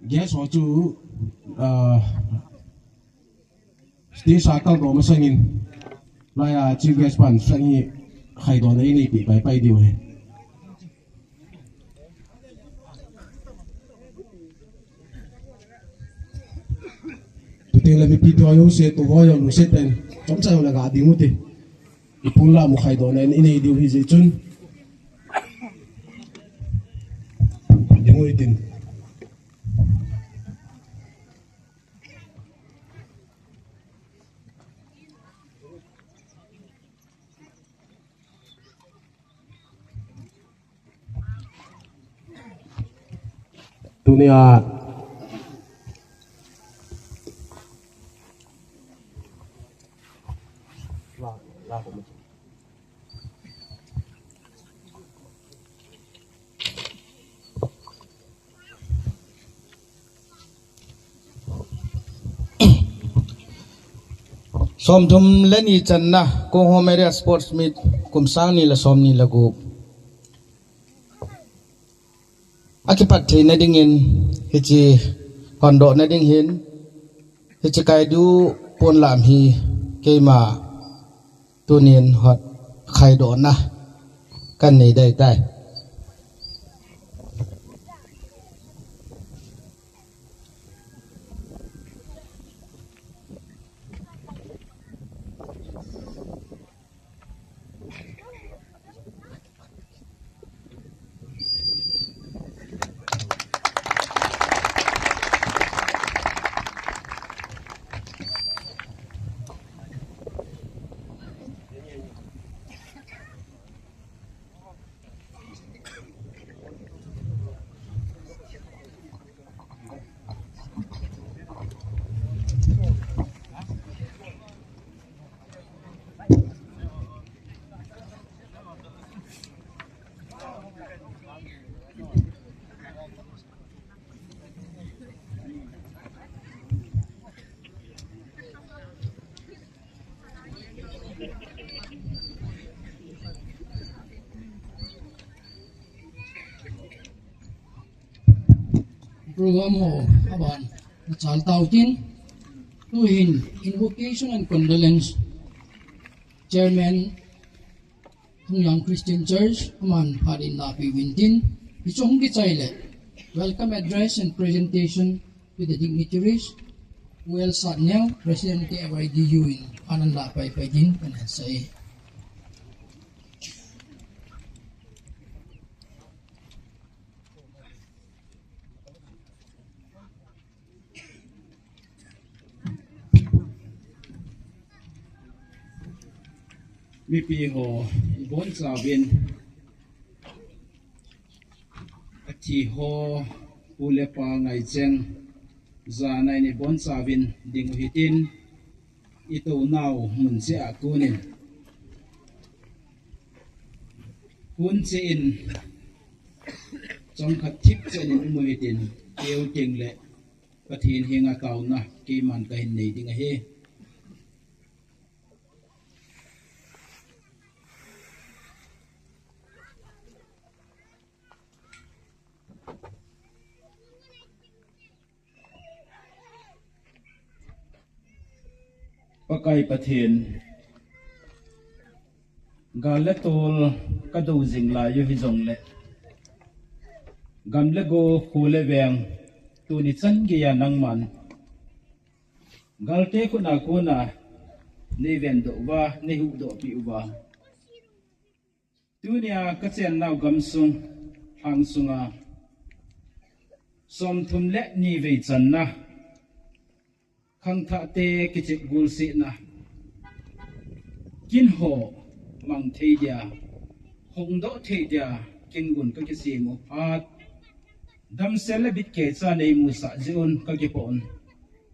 guest ho chu stage sakal do ma sangin la ya chief guest pan sangi khai do nei nei pi pai diu he tu te la mi pi do yo se to ho yo lu se ten chom sa la ga dingu ti ipun la mu khai do nei nei diu hi je chun dingu itin dunia som thum leni channa ko homere sports meet kum sang ni la som ni lagu akipat the na dingin hichi kondo na ding hin hichi kai du pon lam hi keima tunin hot khai do na kan nei dai tai program ho aban chal tautin to in invocation and condolence chairman Thungyang Christian Church aman Harin Lapi Wintin ichong gi chaile welcome address and presentation to the dignitaries well satnyang president AYDU in Ananda Pai Pagin and say mi pi ho bon sa vin athi ho ule pa ngai cheng za nai ni bon sa vin ding hitin ito naw mun se akunin hun che in chong khat thik chen in mu hitin keu ting le pathin hinga taw na ki man ka hin nei ding he pakai pathin galetol kadu jingla yu hi jong le gamle go khule weng tu ni chan ge ya nang man galte ku na ne ven do wa ne hu do pi wa tunia ka chen naw gam sung hang sunga som thum le ni ve chan na khang tha te kichik gul si na kin ho mang thei dia hong do thei dia kin gun ka ki si mo at dam sel bit ke cha nei mu sa jiun ka ki pon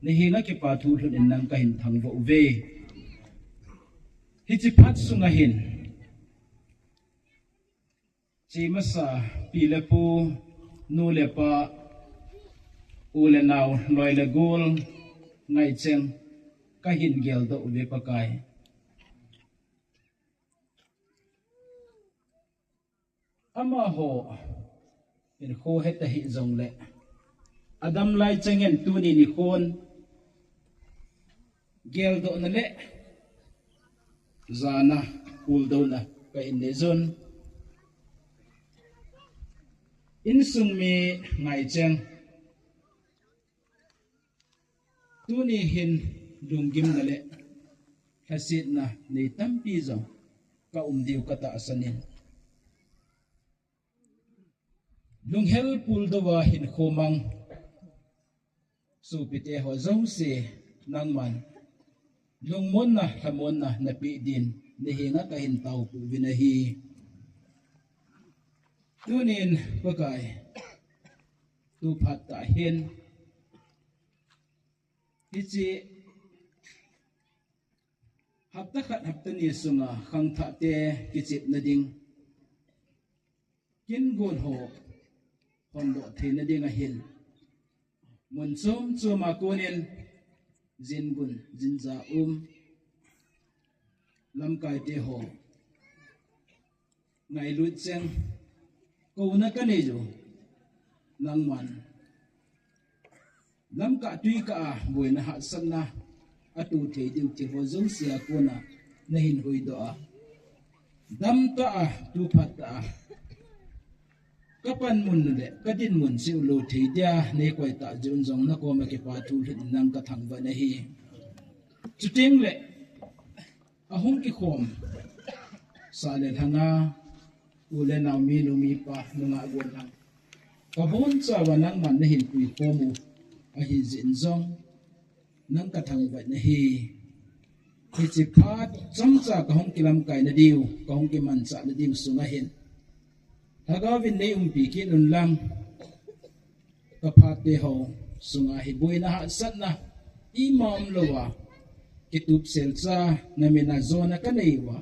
ni hi na ki pa thu thun in nang ka hin thang vo ve hi chi phat sunga hin chi ma sa pi le pu nu le pa u le naw loi le gul ngai cheng ka hin gel do ve pakai ama ho in kho het hi jong le adam lai chengen tu ni ni khon gel do na le zana ul do na ka in le zon in sung mi ngai cheng tu ni hin dungim na le hasit na nei tampi zo ka diu kata asanin lung hel pul do wa hin khomang su pite ho zong se nang man lung mon na hamon na pi din ni hinga ka hin tau pu vinahi tunin pakai tu phat ta hen ichi hapta khat hapta ni sunga khang tha te kichip na ding kin gon ho hon do the na ding a hil mun som chuma konin zin gun jinja lam kai te ho ngai lu cheng ko na ka ne jo nang man lam ka tui ka boi na ha san na atu the diu ti ho zong sia ko na na hin hoi do a dam ta a tu phat ta kapan mun le kadin mun si lo the dia ne koi ta jun jong na ko ma ke pa thu hin nang ka thang ba na hi chuting le ahung ki khom sa le thanga ule na mi no mi pa nga gon hang ka bon cha wa nang man na hin pui ko mu a hi jin jong nang ka thang ba na hi chi phat cham cha ka hong kilam kai na diu ka hong ki man cha na diu sunga hin hagawin nei pi kin un lang ka phat te ho sunga hi boi na ha sat na imam lowa kitup sel cha na me na zona ka nei wa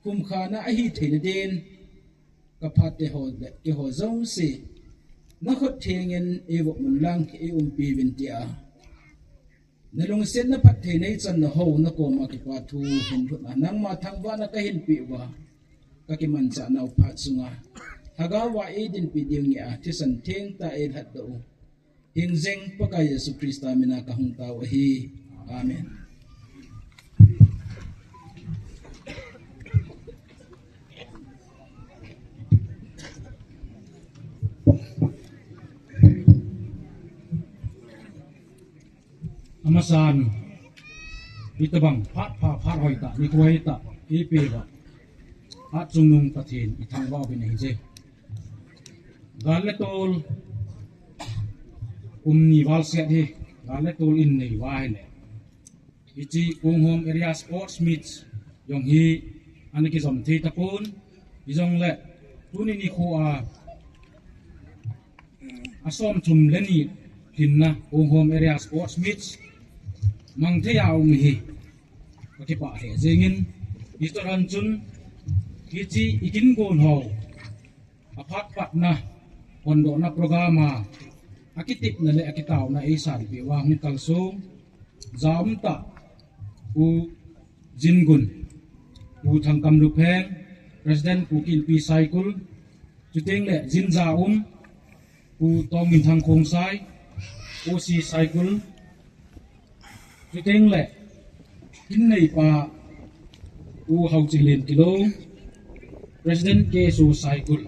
kum kha na a hi thein den ka phat te ho le ke ho zong se na khot thengin e wo mun lang e pi vin tia na long sen na phat thei nei chan na ho na ko ma ki pa thu hin thu na nang ma thang wa na ka hin pi wa ka ki man cha nau phat sunga hagawa edin pi ding ya ti san theng ta e hat do hing zeng pa ka Yesu Krista mina ka hung ta wa hi amen amasan itabang phat hoi ta ni koi ta ipe ba at sungnung pathin ithang ba bin hinje galetol ni wal se hi galetol in nei wa le ichi kung home area sports meets yong hi aniki som thi tapun izong le tuni ni kho a asom thum leni hinna kung home area sports meets mang the yaw mi hi ki pa he jengin istoran chun kichi ikin gon ho aphat pat na kondo na programa akitip na le akitaw na isan bi wa mi kalso zam ta u jingun u thangkam lu pheng president ku kin pi cycle chuteng le jinja u tongin thang khong sai oc cycle chuteng le kin nei pa u hau chilin kilo president ke su cycle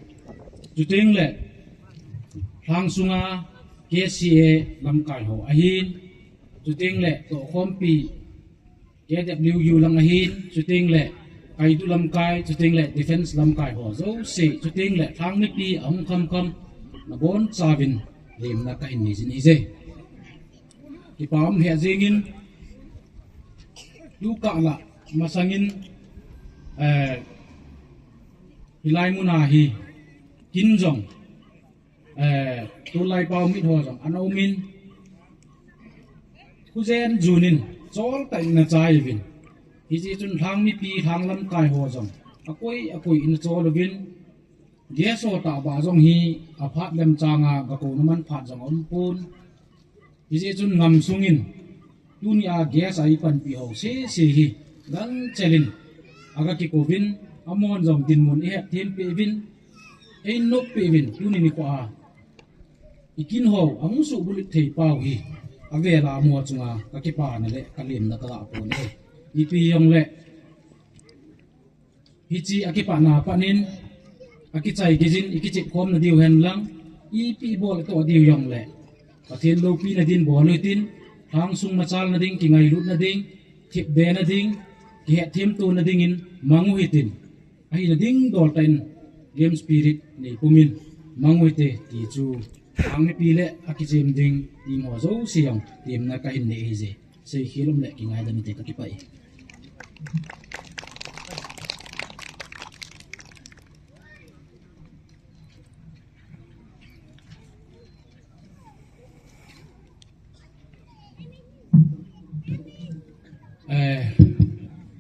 chuteng le hang sunga KCA lamkai ho ahin chuteng le to khompi KWU lang ahin chuteng le kai du lamkai chuteng le defense lamkai ho zo se chuteng le thang ni pi ang kham na bon chawin lem na ka in ni jin ije ki pam he jingin du ka la masangin hilai muna hi kinjong tu lai pau mit ho jong anomin kuzen junin chol tai na chai vin hi ji chun thang mi pi thang lam kai ho jong akoi in chol vin ge so ta ba jong hi aphat lem changa ga ko naman phat jong on pun hi ji chun ngam sungin dunia gas ai pan pi ho se hi dang chelin aga ki ko vin amon jong tin mun e tim pe vin e no pe vin tuni ni ko a ikin ho ang su bulit thei pau hi avela mo chunga ka ki pa na le kalim na tala po ne ipi yong le hichi akipa na panin akichai gijin ikichip khom na diu hen lang ipi bol to diu yong le pathin lo pi na din bol tin hang sung machal na ding kingai lut na ding thip be na ding ki he thim tu na ding in mangu hitin ai na ding dol tain game spirit nei pumin mangu te ti chu ang ni pi le akichem ding ti mo zo siang tim na ka hin nei hi je sei hilom le kingai da ni te ka ki pai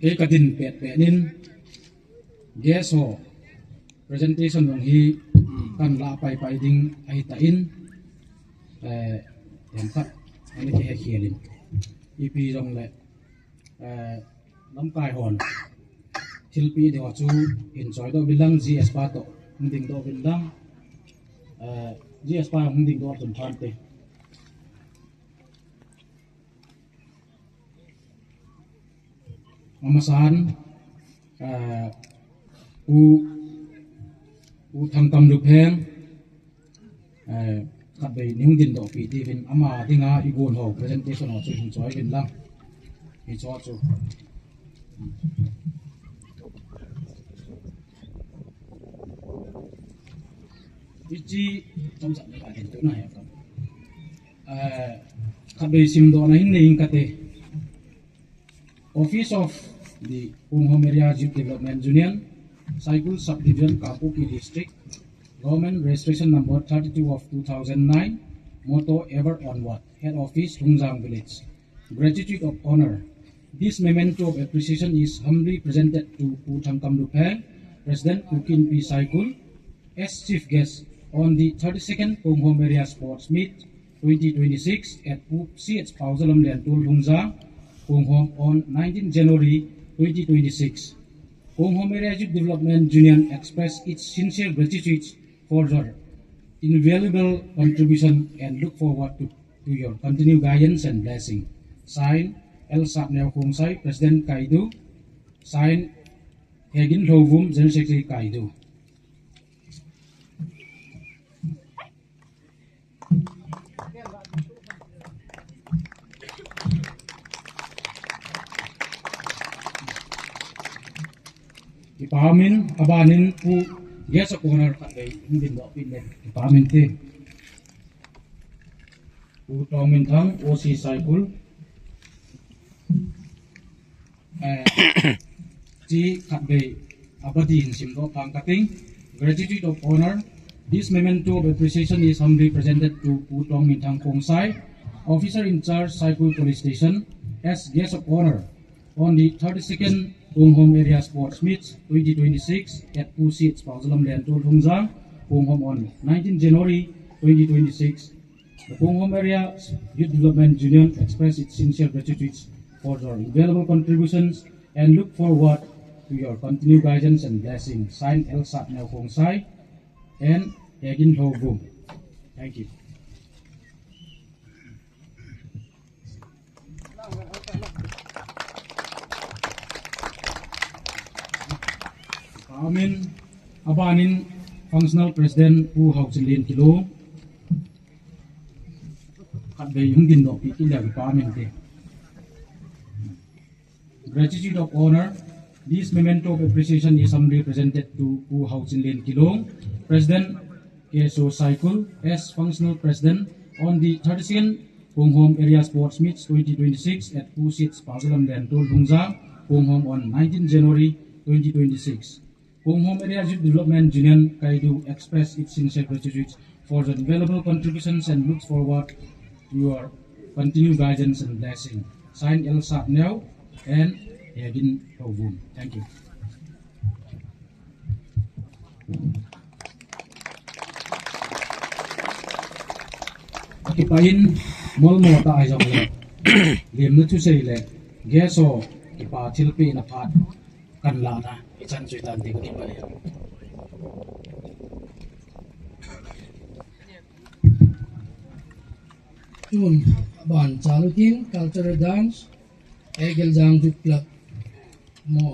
ke kadin pet nin guess ho presentation ng hi kan la pai ding ai ta in yan pat ani ke khialin ipi rong le lam kai hon thilpi de wa chu enjoy do bilang gs pa to ding do bilang gs pa ding do ton than te mamasan u thang tam lu pheng khat bei ning din do pi ti vin ama dinga i gon ho presentation ho chu hin choi vin lang hi cho chu ichi trong sa ka hen tu na ya ka khat bei sim do na hin nei ka te Office of the Punghom Area Youth Development Union, Cycle Subdivision, Kapuki District, Government Registration Number 32 of 2009, Motto Ever Onward, Head Office, Hungjang Village. Gratitude of Honor. This memento of appreciation is humbly presented to Puthang Kamlupeng, President Kukin P. Cycle, as Chief Guest on the 32nd Punghom Area Sports Meet 2026 at Pup CH Pausalam Lentul Hungjang, Punghom on 19 January 2026. Punghom Area Youth Development Union express its sincere gratitude for your invaluable contribution and look forward to your continued guidance and blessing. Signed, El Sapneo Khungsai, President Kaidu. Signed, Hegin Thovum, General Secretary Kaidu. Ipamin abanin pu guest of honor ka kay hindi do pinle ipamin te pu tomin thang OC cycle ji khat be abadi sim do pang kating gratitude of honor. This memento of appreciation is humbly presented to Pu Tomin Thang Kongsai, officer in charge Cycle Police Station, as guest of honor on the 32nd Punghom Area Sports Meet 2026 at Pusit Pausalam Lentul Hungjang, Punghom on 19 January 2026. The Punghom Area Youth Development Union express its sincere gratitude for your invaluable contributions and look forward to your continued guidance and blessing. Signed, El Sapneo Kongsai and Egin Thovum. Thank you. Amin abanin functional president Pu Hauchinlin Kilo khat be yung din do pi ki la pa min te gratitude of honor. This memento of appreciation is humbly presented to Pu Hauchinlin Kilo, President KSO Cycle as functional president on the 32nd Punghom Area Sports Meets 2026 at Pusit Pausalam Lentul Hungjang, Punghom on 19 January 2026. Punghom Area Youth Development Union Kaidu express its sincere gratitude for the invaluable contributions and looks forward to your continued guidance and blessing. Signed, El Sapneo and Hegin Thovum. Thank you. Kipain mol mo ta ay jong le lim na chu sei le geso kipa thilpi na phat kan la na ichan chui tan ti ki pai tun ban chalutin cultural dance egel jang juplak mo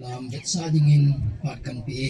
lam bet sa dingin patkan pi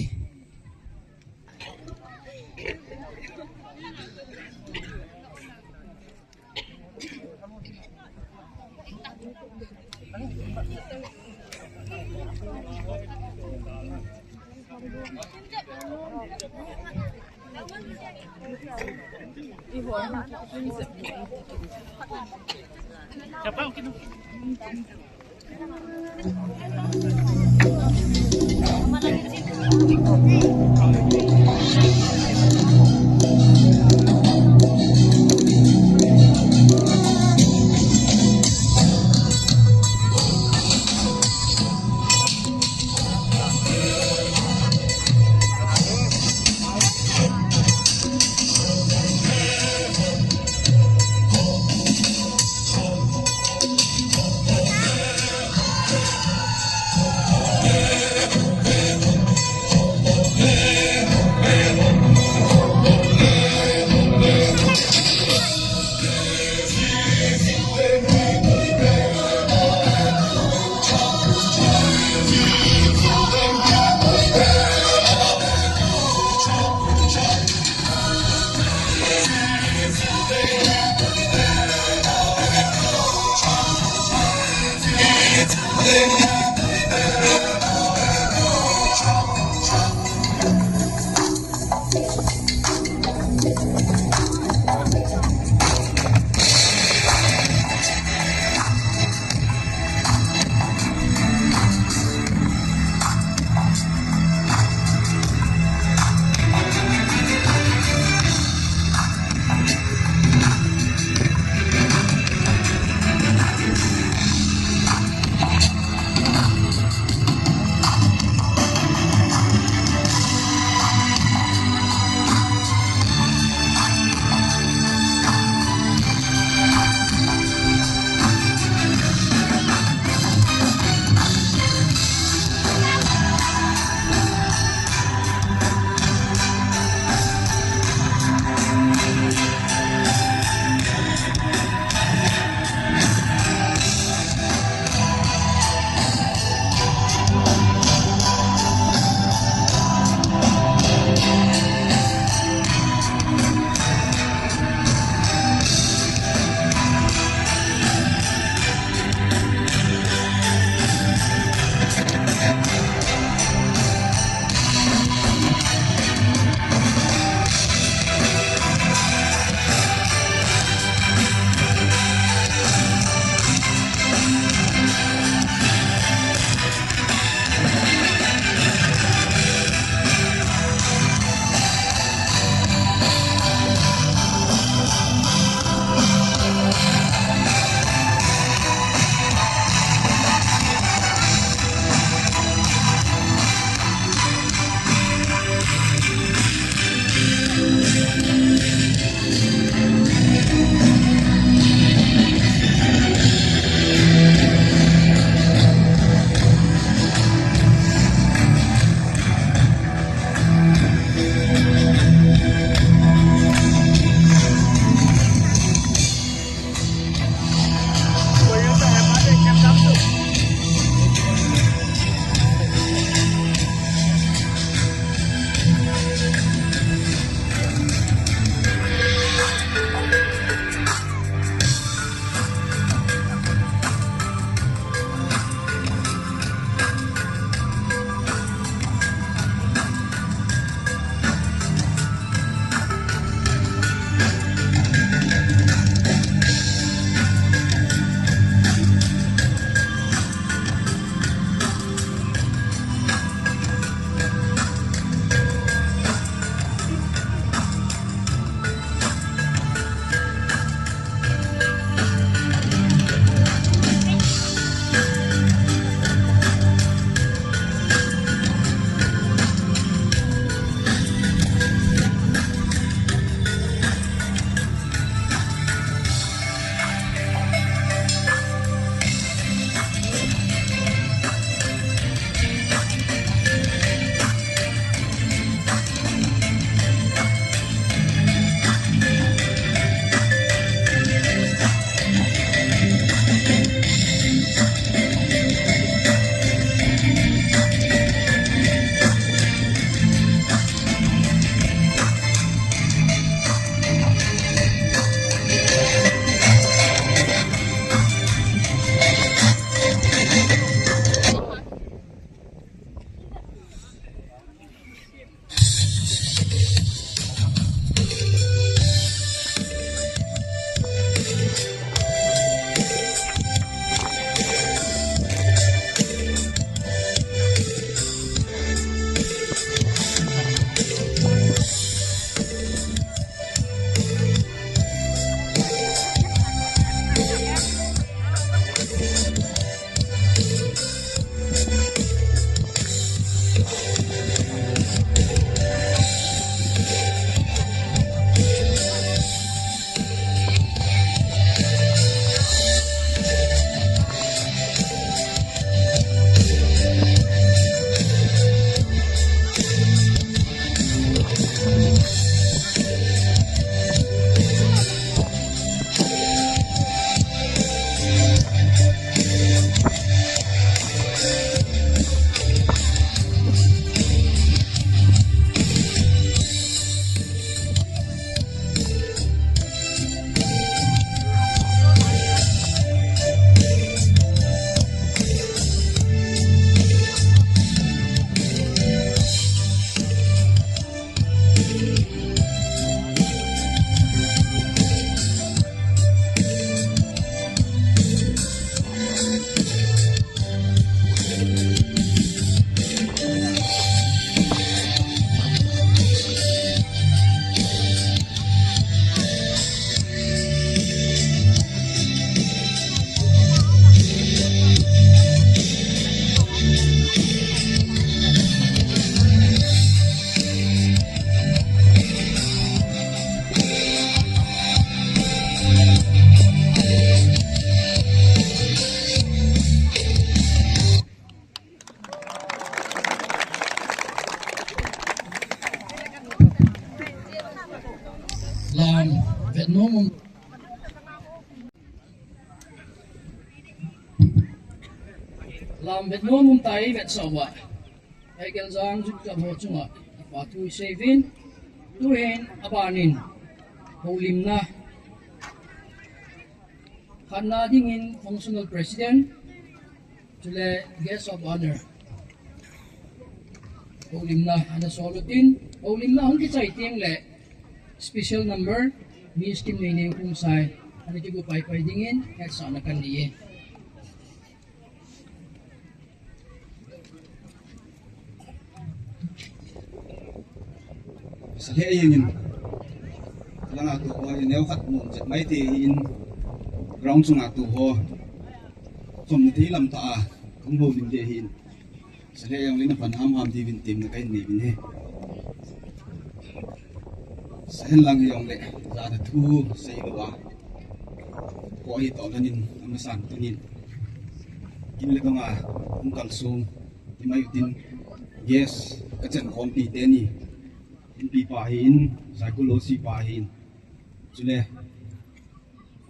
เวียดนามลำเวียดนามมุมไต้เวียดสาวะไอเกลจางจุดกับหัวจุงะปาตุยเซวินตุเห็นอบานินโฮลิมนะขันนาดิ้งอิน functional president จุเล guest of honor โฮลิมนะอันนั้นโซลูตินโฮลิมนะหุ่นที่ใจเตียงแหละ special number มีสกิมในเนวคุ้มใส่อันนี้ที่กูไปดิ้งอินแค่สอนกันดีสเหตุยินลังอาตุหัวเนวขัดมุนจะไม่ตีอินร้องสุงอาตุหัวสมที่ลำตาของโบดินเจหินสเหตุยังลิ้นพันห้ามที่วินติมในการหนีวินเฮสเหตุลังยังเละลาดทูใส่ลัวหัวหิตอลันินอเมซอนตุนินกินเล็กงาอุ้งกัลซุงที่มาอยู่ดินเยสกระเจนของปีเตนี่ปีปาหินไซโคโลซีปาหินจุเล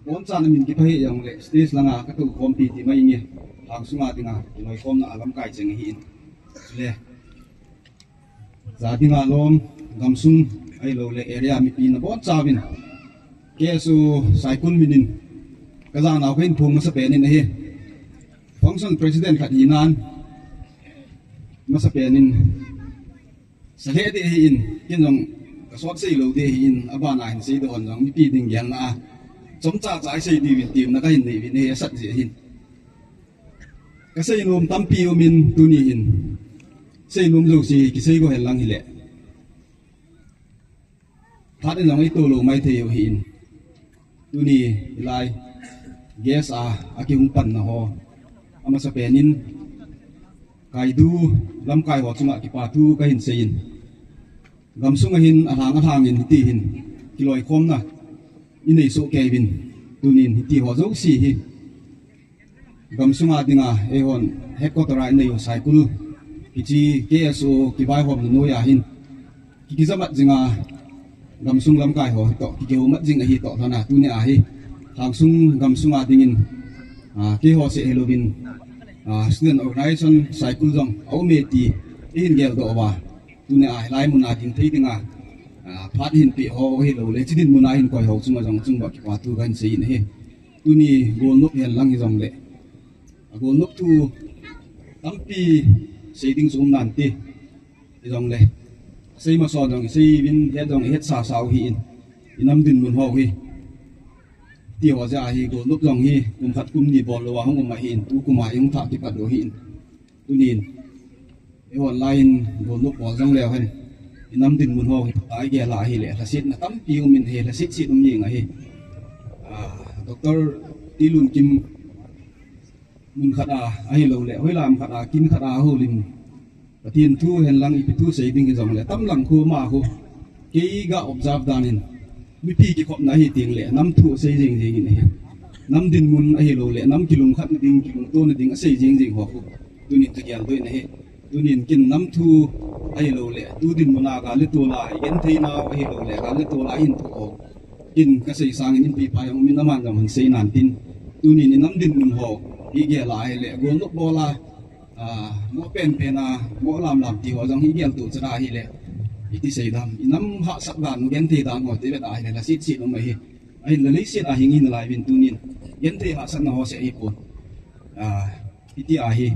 บอนจานมินกิพายยังเละสเตสลังอาก็ถูกคอมปีที่ไม่เงี้ยทางสุงาติงาที่ไม่คอมน่ะลำไก่เจงหินจุเลจากติงาลมกำซุงไอโลเละเอเรียมีปีนบอนจาวินเกสูไซคุลมินินกระจานเอาขึ้นภูมิมาสเปนินเฮฟังก์ชันประธานขัดหินานมาสเปนินสเหตุที่หินกินจงกระสอบสีเหลวที่หินอาบานายสีดอนจงมีปีดิ่งยันนะสมจ่าใจสีดีวินตีมนักหินดีวินเฮสัตเสียหินกระสีนุ่มตั้มปีอุมินตุนีหินสีนุ่มลูกสีกิสีก็เห็นลังหิเละทัดจงไอตัวลูกไม่เที่ยวหินตุนีลายเกสอากิหุงปันนะฮออามาสเปนินไก่ดูลำไก่หัวจุงะกิปาทูก็หินเสียนลำซุงหินอาทางหินตีหินกิโลคมนะอินในโซเกวินตุนินตีหัวจุกสีหิลำซุงดิงาเอฮอนเฮกโกตระในไซคุลกิจีเกสโอกิบายหอมโนยาหินกิจมัดจิงาลำซุงลำไก่หัวต่อกิเกวมัดจิงหิต่อธนาตุเนอาหิทางซุงลำซุงดิงินกิหัวเสเฮโลวินstudent organization cycle jong au me ti in gel do wa tu ne ai lai mun a tin thei tinga phat hin pi ho hi lo le chidin mun a hin koi ho chunga jong chung ba ki pa tu gan sei ne he tu ni gol nok hen lang hi jong le gol nok tu tampi sei ding sum nan ti jong le sei ma so jong sei bin he jong het sa sao hi in inam din mun ho hiที่หัวใจฮีกูลุกลงฮีกุมขัดกุมดีบอลว่าห้องกุมมาหินตูกุมมายังถักที่ปัดโดหินตุนินไอ้หัวไลน์กูลุกบอลจังแล้วเห็นน้ำดินมุนห้องตายแก่ลาฮีเลยละสิทธิ์นะตั้มปีอุมินเฮละสิทธิ์สิตรงนี้ไงฮีดร.ตีลุนกิมมุนขัดไอ้เราเลยห้อยลามขัดกินขัดหูลิมปะเทียนทูเห็นลังอีพิทูเสียดิ้งกันจังเลยตั้มหลังคูมาคูกี่กะ observe ดานินมีพี่กี่คนนะฮีเตียงเละน้ำถูเสียจริงจริงนี่น้ำดินมุนไอ้เราเละน้ำกิลุงขัดดิ่งกิลุงโตนดิ่งเสียจริงจริงหัวคูดูนี่ตะเกียบด้วยนะฮีดูนี่กินน้ำถูไอ้เราเละดูดินมุนอากาศเละตัวลายยันทีน่าไอ้เราเละการเละตัวลายหินถูกกินกระสีสางอินปีพายมีน้ำมันกับมันเสียนานดินดูนี่น้ำดินมุนหัวอีเกลายเละกวนลูกบอลาหม้อเป็นหม้อลำตีหัวจังฮีเกียนตัวจะได้ฮีเละที่เสียดำน้ำหักสักด่านยันทีด่านหมดที่เป็นอะไรละสิลงไปไอ้ละลิสิอาหิงินลายวินตุนินยันทีหักสักหน้าหัวเสียญี่ปุ่นที่อาหิ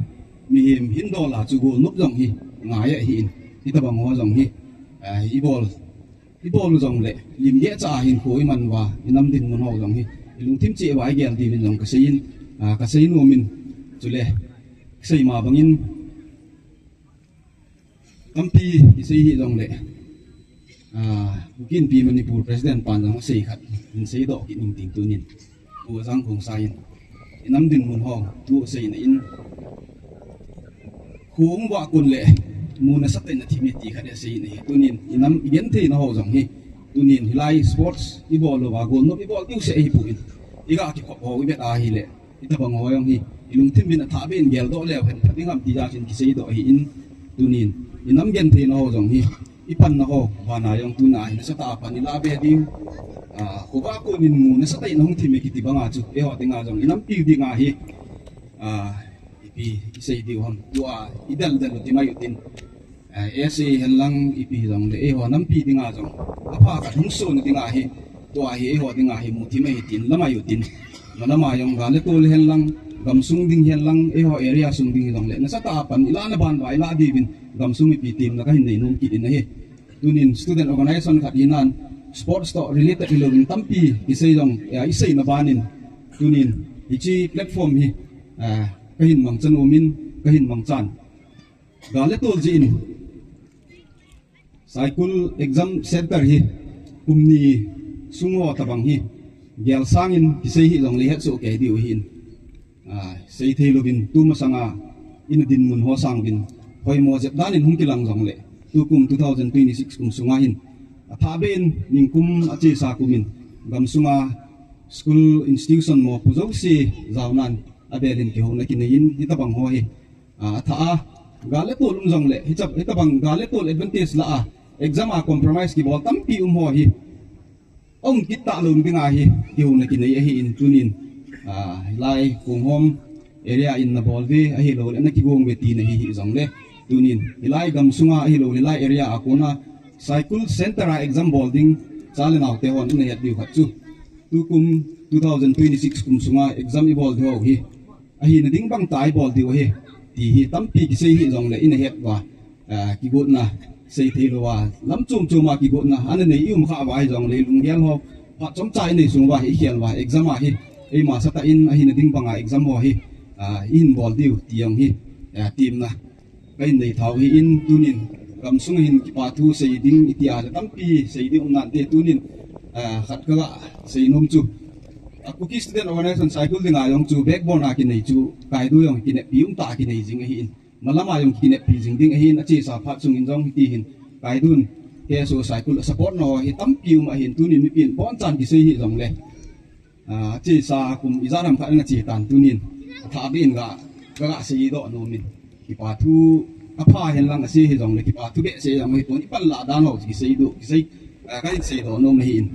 มีหินดอลลาจูกูนุบจงฮีง่ายหินที่ตะบังหัวจงฮีอีบอลจงเละลิมเยอะจ่าหินคุยมันว่าน้ำดินมันหัวจงฮีลุงทิมจีไว้แกนดีเป็นจงกระสีนวมินจุเล่ใส่มาบังอินตั้มปีที่สี่จงเละกินปีมันนี่ปูประธานปานจังสี่ขัดมันสี่ดอกกินติงตัวนินปูสังคงใส่น้ำดินมันห้องตัวสี่ในอินคุ้มว่ากุนเละมูนสักเป็นที่มีตีขัดสี่ในตัวนินน้ำยันที่น่าหัวจงฮีตัวนินไลสปอร์ตอีบอลหรือว่ากุนนกอีบอลติ้วเสียฮีปูอินอีกอาที่ขบหัวอีเบ็ดอาฮีเละอีตะบังหัวยังฮีลุงทิมบินท้าเป็นเกลโตแล้วเห็นที่งามตีจาชินที่สี่ดอกฮีอินตัวนินน้ำยันที่น่าหัวจงฮี ipan na ko bana yung tunay na sa taapan nila abedi kuba ko nin mo na sa tayo nung time kiti ba nga chu eho tinga jong inampi di nga hi ipi isay di ham dua idal dal ti mayutin ese helang ipi jong le eho nampi di nga jong apa ka hungso na di nga hi dua hi eho di nga hi mo ti mayitin lamayutin manama yung gale tol helang gamsung ding helang eho area sung ding jong le na sa taapan ila na ban ba ila dibin gamsung ipi tim na kahin nei nung kidin na hi tunin student organization kadinan sports to related ilong tampi isay dong isay na banin tunin ichi platform hi kahin mang chanumin kahin mang chan gale tol jin cycle exam center hi kumni sungo tabang hi gel sangin isay hi dong lihat so ke diu hin sei thelobin tu masanga inadin mun ho sangbin hoi mo jep danin hungkilang jong le tukum 2026 kum sungahin athaben ningkum ache sa kumin gamsunga school institution mo pujo si zawnan abelin ki hona kinin hitabang ho hi atha gale tol jong le hitabang gale tol advantage la exam a compromise ki bol tampi ho hi ong kita lun ki nga hi ki hona kinai hi in tunin lai kung hom area in na bolve ahi lo na ki gong beti na hi jong le tunin ilai gamsunga ahi lo ilai area akona cycle center exam boarding chalen autte hon ne yat bi khachu tukum 2026 kum sunga exam i bol ho hi ahi na ding bang tai bol di hi ti hi tampi ki sei hi jong le in het wa ki got na sei thi lo wa lam chum chuma ki got na an nei um kha wa jong le lung hial ho pa chom chai nei sung wa hi hial wa exam a hi ei ma sa ta in ahi na ding banga exam ho hi in bol diu tiang hi team na kai nei thau hi in tunin gamsung hin ki patu sei ding itia tampi sei ding nan te tunin khat ka sei nom chu aku ki student organization cycle ding ayong chu backbone a ki nei chu kai du yong ki ne piung ta ki nei jing hin malama yong ki ne pi jing ding hin achi sa phat chung in jong ti hin kai dun ke so cycle support no hi tampi ma hin tunin mi pin pon chan ki sei hi jong le chi sa kum izaram kha na chi tan tunin tha bin ga sei do no min ki patu apa hen lang ase hi jong le ki pa tu be se jong hi pon pan la dan ho ki sei do ki sei ka in sei do no me hin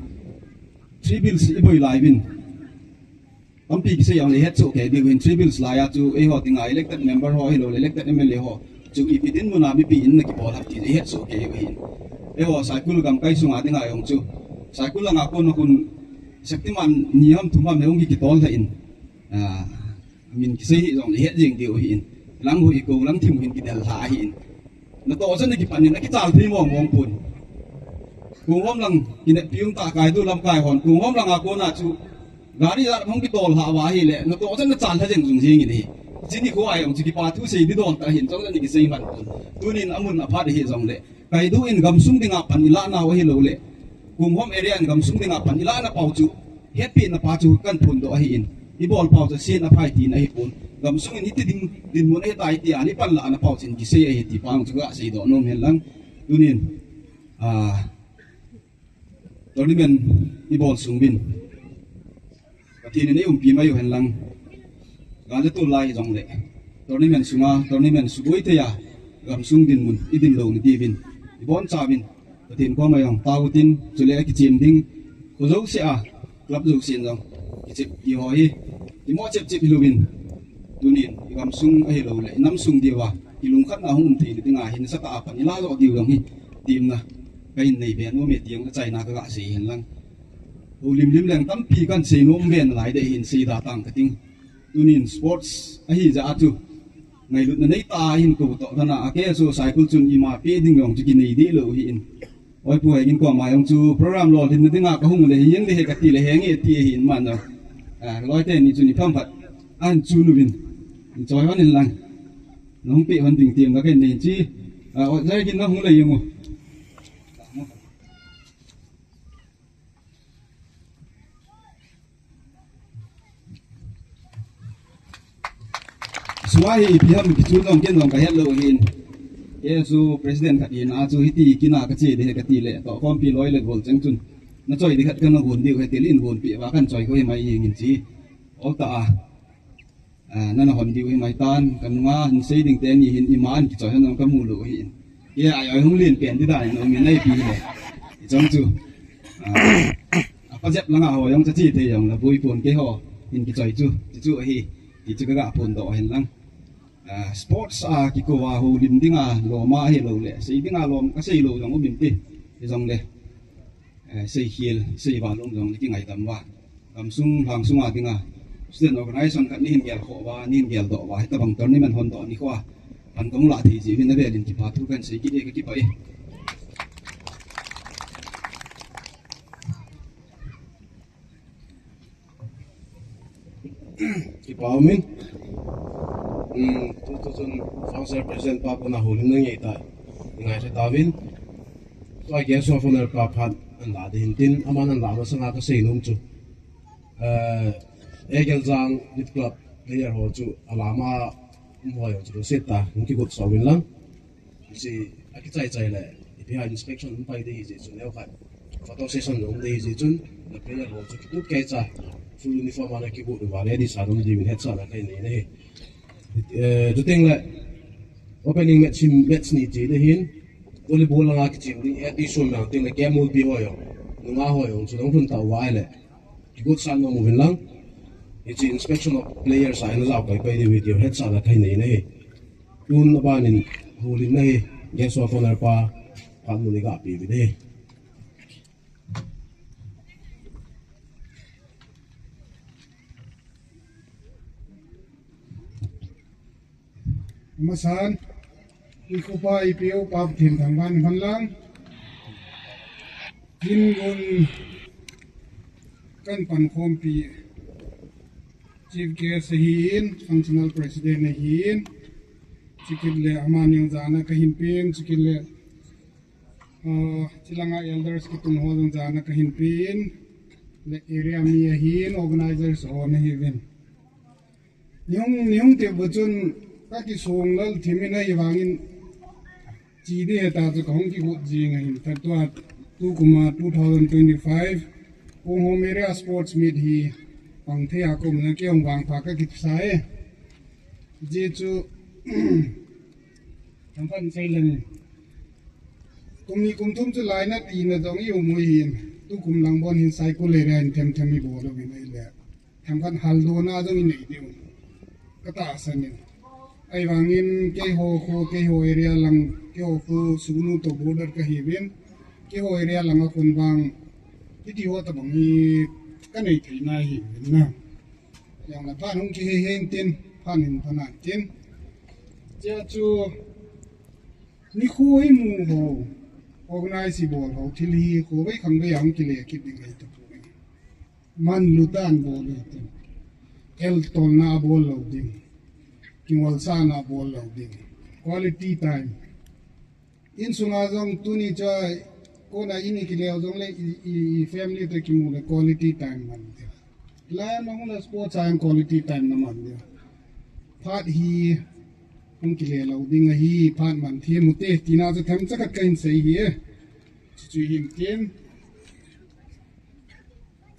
three bills i boy lai bin ampi ki sei yang le het so ke di win three bills la ya chu e ho tinga elected member ho hi lo elected mla ho chu i pidin mu na bi pi in na ki pol hap ti het so ke hin e ho cycle gam kai sunga tinga yong chu cycle nga ko no kun saktiman niyam thumam le ong ki tol tha in min ki sei hi jong le het jing di hin lang hu iko lang thim hin kidal ha hin na to chen ki panin na ki chal thi mong mong pun ku hom lang kin piung ta kai du lam kai hon ku hom lang a ko na chu gari da hong ki tol ha wa hi le na to chen na chal ha jeng jung jing ni jini ko ai ong ki pa thu sei di don ta hin chong ni ki sei man pun tunin amun a pha hi jong le kai du in gam sung dinga pan ila na wa hi lo le ku hom area in gam sung dinga pan ila na pau chu happy na pa chu kan phun do hi in i bol pau cha sin a phai ti na hi pun gam sung ni ti din mun he tai ti ani pan la na pau chin ki sei ai ti pang chu ga sei do nom hen lang tunin tournament i bol sung bin tin ni pi mai hen lang ga le tu lai jong le tournament sunga tournament suboi te ya gam sung din mun i din lo ni ti bin i bon cha bin tin ko mai ong tau tin chu le ki chim ding ko zo se a club zo sin jong ki chip i hoi i mo chip chip lu bin tunin igam sung ai lo le nam sung diwa ilung khat na hum thi ni nga hin sa ta pa ni la lo diu dong hi tim na kai nei be no me tiang chai na ka si hin lang ulim lim lang tam pi kan sei no ben lai de hin si da tang ka ting tunin sports a hi ja atu ngai lut na nei ta hin ko to thana ake so cycle chun i ma pe ding yong chi ki nei de lo hi in oi pu hai in ko ma yong chu program lo hin ni nga ka hung le hin le he ka ti le he nge ti hin man no loi te ni chu ni pham phat an chu nu bin choi wan in lang nong pe hon ting tiang ka ken nei chi zai kin na hung le yemo suai ipiham ki chu dong ken dong ka hello hin yesu president khat in a chu hiti kina ka che de ka ti le to kom pi loi le gol chang chun na choi di khat kan gon di he telin gon pi wa kan choi ko mai ngin chi ol ta na na hon di mai tan kan nga hin sei ding te ni hin iman ki choi han ka mu lo hin ye ai hung lin pen ti da no mi nei pi le jong chu pa jep langa ho yong cha chi te yong la bui pon ke ho in ki choi chu hi ti chu ga pon do hen lang sports ki ko wa ho lim dinga lo ma he lo le sei dinga lom ka sei lo jong min ti jong le sei hiel sei ba long jong ki ngai tam wa kam sung hang sunga dinga student organization kan nin gel kho wa nin gel do wa ta bang tor ni man hon do ni kwa an tong la thi ji bin na belin ki pa thu kan sei ki de ki pai ki pa min tu founder president pa ko na hulim nang yai ta ngai se tawin to I guess of on pa phat an la din tin aman an la ma sanga ka sei num chu egel jang dit club player ho chu alama moi chu seta ki gut sawin lang si aki chai le ipi ha inspection pai de ji chu leo khat photo session long de ji chun the player ho chu tu ke cha full uniform ana ki gut wa le di sa dum ji min het sa la kai ni ne tu ting le opening match ni ji de hin volleyball la ki chim ni ati shul na ting le game will be ho yo nga ho yo chu dong phun ta wa le ki gut sa no moving lang it's inspection of players I know out by the video heads on that kind ne yun ba nin hulin ne guess of on pa kamu ni ga pi bi de masan ikupa IPO pap tim thangban hanlang kin gun kan pan khom pi Chief Guest hin functional president hin chikin le aman yung jana kahin pin chikin le chilanga elders ki tung hodong jana kahin pin le area mi hin organizers on hin yung te bachun ka ki songlal thimina iwangin chi de ta chu khong ki gut jing hin tatwa 2025 home area sports meet hi pang thea kum na kyong wang pha ka kit sai ji chu tham phan sai lan kum ni kum thum chu lai na ti na dong yu mu hin tu kum lang bon hin sai ko le ran them them mi bo lo mi nei le tham phan hal do na dong ni nei diu ka ta san ni ai wangin ke ho area lang ke ho fu sunu to border ka hi ben ke ho area lang a kun bang ti ho ta bang ni cái này thì này nào yang là phan hung ki hen tin phan hin phana tin cha chu ni khoi mu ho organize bol ho thili ko bai khang bai ang ki le ki ding ai ta man lutan bol tin el tol na bol lo ding kinwal sa na bol lo ding quality time in sunga jong tuni chai ko na ini ki leo jong le i family to ki mu le quality time man de la no na sports time quality time na man de phat hi hung ki le lo ding hi phat man thi mu te tinaจะtham chakat kain sei hi chu him tin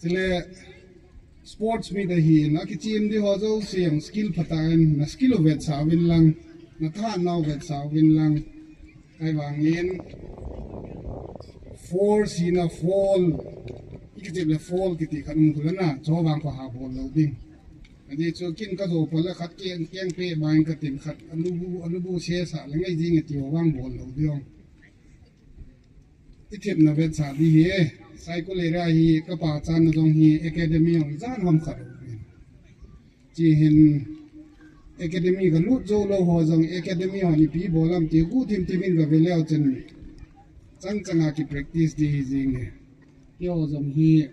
chele sports me de hi na ki chim di ho zo siang skill phatain na skill vet sa win lang na tha naw vet sa win lang ai wangin force in a fall ikitib le fall kiti kanum kulana chawang ko ha bol lo ding ani chu kin ka zo pala khat keng pe bain ka tin khat anubu se sa la ngai jing ti wang bol lo diong itib na vet sa di he cycle era hi ka pa chan na dong hi academy ong jan ham khat ji hin academy ka lut zo lo ho jong academy ho ni pi bolam ti gu tim timin ga veleo chen changa ki practice di jing ne kyo jong hi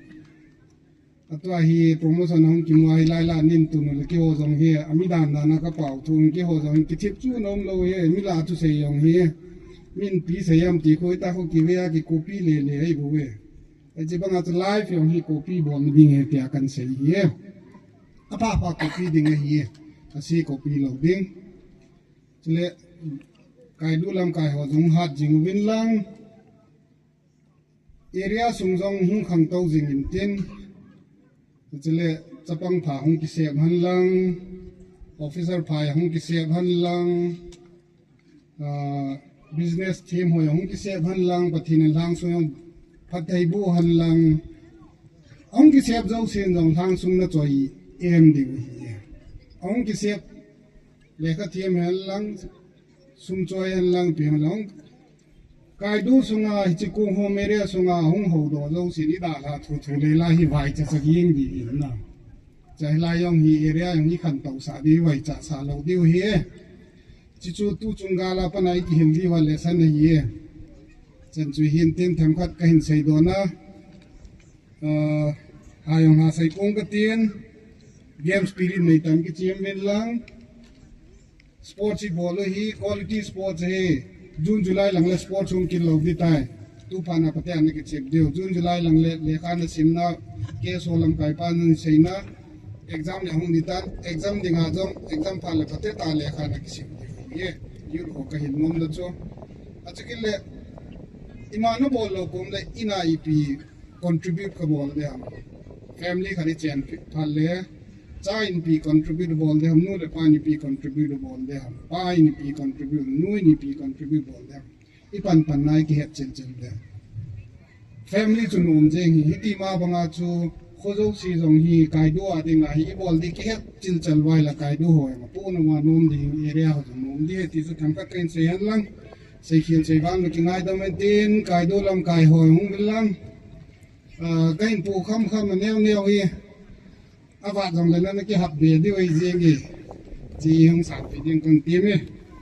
atwa hi promotion hong ki moi lai la nin tu no kyo jong hi amidan na na ka pau thung ki ho jong ki thip chu nom lo ye mi la tu se yong hi min pi se yam ti khoi ta ko ki we ya ki copy le le ai bu we ai je bang at live yong hi copy bo mi ding he tia kan se hi apa copy ding hi asi copy lo ding chile kai du lam kai ho jong hat jing win lang area sungjong hung khang tau jing in tin chile chapang pha hung ki se han lang officer phai hung ki se han lang business team หอยหงกิเสบหันลังปะทินทางสุงพัดไทบูหันลังหงกิเสบเจ้าเสียนจงทางสุงนะจอยเอ็มดิวหงกิเสบเลขาทีมหันลังสุมจอยหันลังเปียงลังกายดูสุงาฮิจิกุงโฮเมเรียสุงาหงโหดเจ้าสินิดาลาทุทุเลลาฮิไวจะสักยิงดีนะใจลายองฮีเอเรียยองฮีขันเต่าสาดีไวจะสาโลดิวเฮจิจูตุจุงกาลาปนัยกิหินดีวันเลสันเฮีจันจุหินเต็มทำคัดกหินใส่โดนะอายองหาใส่กงกระเตียนเกมสปิริตในตันกิจยมเวนลังสปอร์ตบอลฮีควอลิตี้สปอร์ตเฮจูนจุลัยหลังเลสปอร์ตชงกินเหล่าดิตายตูปานาปะเตอันนี้กิจเดียวจูนจุลัยหลังเลขานะสิมนะเกสโอลัมไกปานันเซนะ exam เนี่ยห้องดิตาน exam ดิ่งอาจง exam พาเลปะเตตาเลขานะกิจये यूर हो कहीं नोम दचो अच्छा कि ले इमानो बोल लो कोम ले इना ईपी कंट्रीब्यूट का बोल दे हम फैमिली खाली चैन फल ले चा इन पी कंट्रीब्यूट बोल दे हम नो ले पानी पी कंट्रीब्यूट बोल दे हम पाई नी पी कंट्रीब्यूट नो नी पी कंट्रीब्यूट बोल दे हम इपन पन नाई की हेड चल दे फैमिली चु नोम जेंग ही ती मा बंगा चु खोजो सी जोंग ही कायदो आदिंगा ही बोल दी के हेड चल वाई ला कायदो होय मा पूर्ण मा नोम दी एरिया हो नोम दी ती सु थम का ट्रेन से हन लंग से खिन से वांग कि ngai दम दिन कायदो लम काय होय हुं belong gain pu kham kham neo neo hi awa jong le na ki hap be di oi jeng gi ji hung sa pi ding kong ti me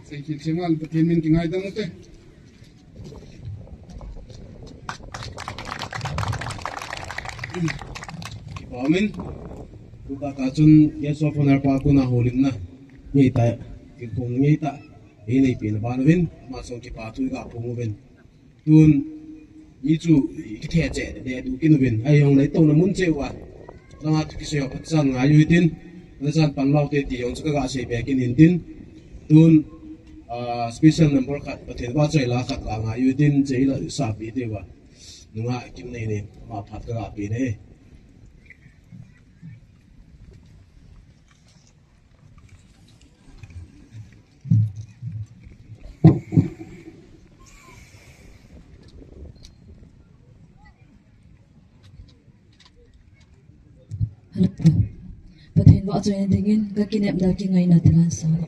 se khil se mal patin min ki ngai dam te Amin. Buka kacun ya sofonar pa ako na hulin na. Ngita, kung ngita, ini pinabanawin, masong kipatuy ka pumubin. Dun, itu kiteje, de du kinubin, ayong na ito na munchewa. Nga tukisyo patsan ngayon din, nasan panlaw te tiyong sa kagasi bekin din. Dun, special number kat patin ba chay lakat ka ngayon din chay la sabi diwa. Nga kim na ini mapat kagapi na eh. Pathin wa choy dingin ka kinep da ki ngai na tilan sa be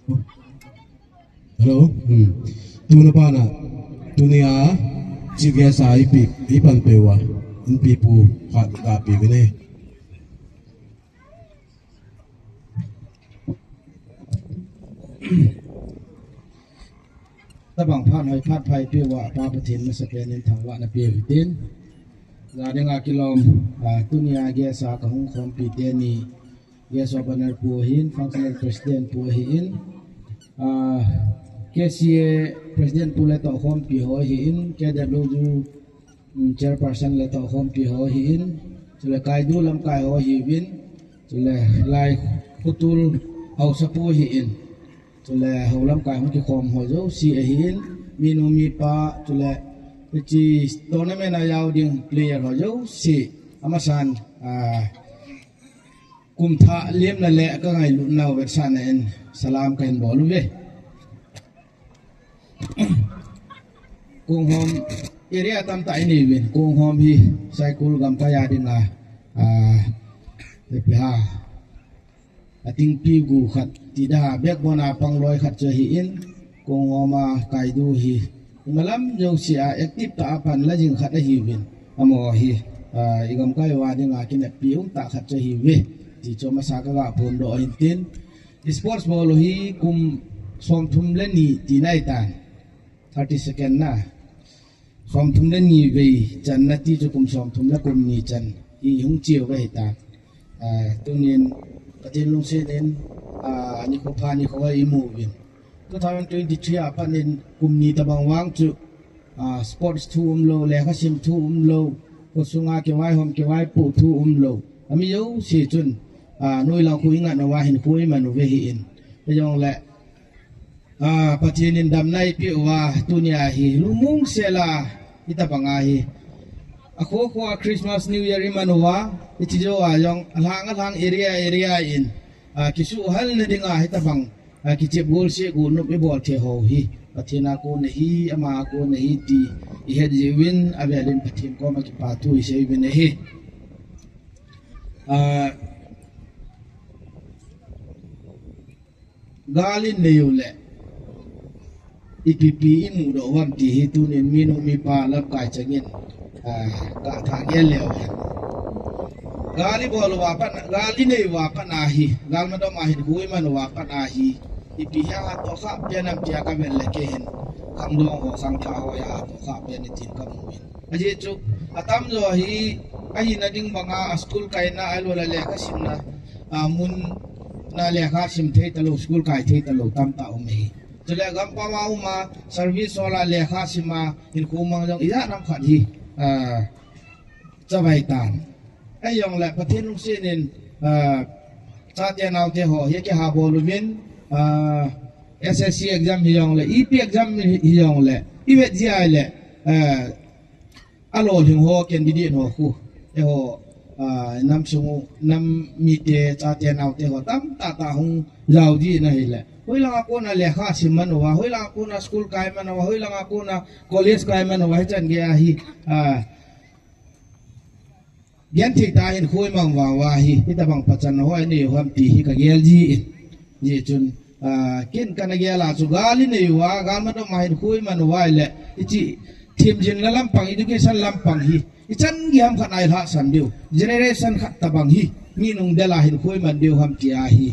Hello tu na pa na tu niya sige sa ipan pewa in pipu ka pi bineตะบังพานหอยพาดไผเปียวะปาประเทศมาสเปนทางวะนะเปียวตินลาเดงากิลอมตุนียาเกสาของคอมปีเตนีเกสอบันปูหินฟังก์ชันประธานปูหินเกซีประธานปูเลตอคอมปีหอหินเกดบลูจูเชอร์เพอร์ซันเลตอคอมปีหอหินจุเลกายดูลำกายหอหิวินจุเลลายคุตุลเอาสปูหินจุเลเฮาลำกายของที่คอมหอโจซีหินมีโนมีปาจุเลจีโตนาเมนายาวดิ่งเพลย์หอโจซีอามาซันกุมทะเลี้ยมนั่นแหละก็ไงลุนเอาเวทสันเองสลามกันบอลเว้กงหอมเอเรียตามตายนี่เว้นกงหอมพี่ไซคุลกัมพยาดินาเด็กฮาติงปีกูขัดติดาเบกบนาปังลอยขัดเจหินกงหอมาไกดูฮีมาล้ำโยเสียแอคทีฟตาพันและจิงขัดฮีเว้นอโมฮีอีกำไกวาดิงากินปีอุตาขัดเจฮีเวที่จอมาสากะพนโดอินตินสปอร์ตบอลฮีคุมสมทุมเลนีตีไนตัน30 second นะสมทุมเลนีเวจันนาทีจะคุมสมทุมและคุมนีจันอีหงเจียวไว้ตาตัวนี้ประเทศลุงเซนนี่เขาพานี่เขาว่าอิมูวินก็ทำเป็น23อาปันนคุมนีตะบังวางจุสปอร์ต2โลเลขาซิม2โลก็สุงาเกวายหอมเกวายปู2โลอามิโยเสียจุนนุยเราคุยงานเอาไว้เห็นคุยมันเวหินไปยองแหละประเทศนินดำในปีว่าตุนียาฮีลุมุงเซลาอิตาปังอาฮีอโคขวาคริสต์มาสนิวเยียร์อิมันว่าอิจิโจอายองหลังเอเรียอินคิสุฮัลนดิงาฮิตาปังคิเจ็บโกลเชกูนุบอิบอลเทโฮฮีประเทศนาโกนฮีอามาโกนฮีตีอิเฮดเจวินอาเบลินประเทศก็มาคิปาตุอิเชวินฮีgalin neyule ipipi inu do wam ti hitunin minu mi pa lap kai changin ka tha geleo gali bol wa pan gali nei wa panahi gal ma do ma hin hui man wa panahi ipi ha to kha pianam tia ka men leke hin khang do ho khang tha ho ya to kha pian ni tin ka muin aje chu atam jo hi ai na ding banga school kai na alo la le ka simna mun na le kha sim thei talo school kai thei talo tam ta o me chule gam pa ma uma service wala le kha sima in ku mang jong iya nam khat hi chabai tan ai yong la pathin lu sinin cha te naw te ho ye ke ha bo lu min SSC exam hi yong le EP exam hi yong le iwet ji ai le alo hing ho ken di ho khu e ho nam sungu nam mi te cha te naw te ho tam ta hung jaw ji na hi le hoi lang ako na le kha siman wa hoi lang ako na school kai man wa hoi lang ako na college kai man wa chan ge hi yan thi ta hin khoi mang wa hi ta bang pachan hoi ni hom ti hi ka gel ji ji chun kin kana ge la chu gali ni wa gal ma do ma hin khoi man wa le ichi thim jin la lampang education lampang hi ichan gi ham khat ai ha san diu generation khat tabang hi mi nung de la hin khoi man diu ham ti a hi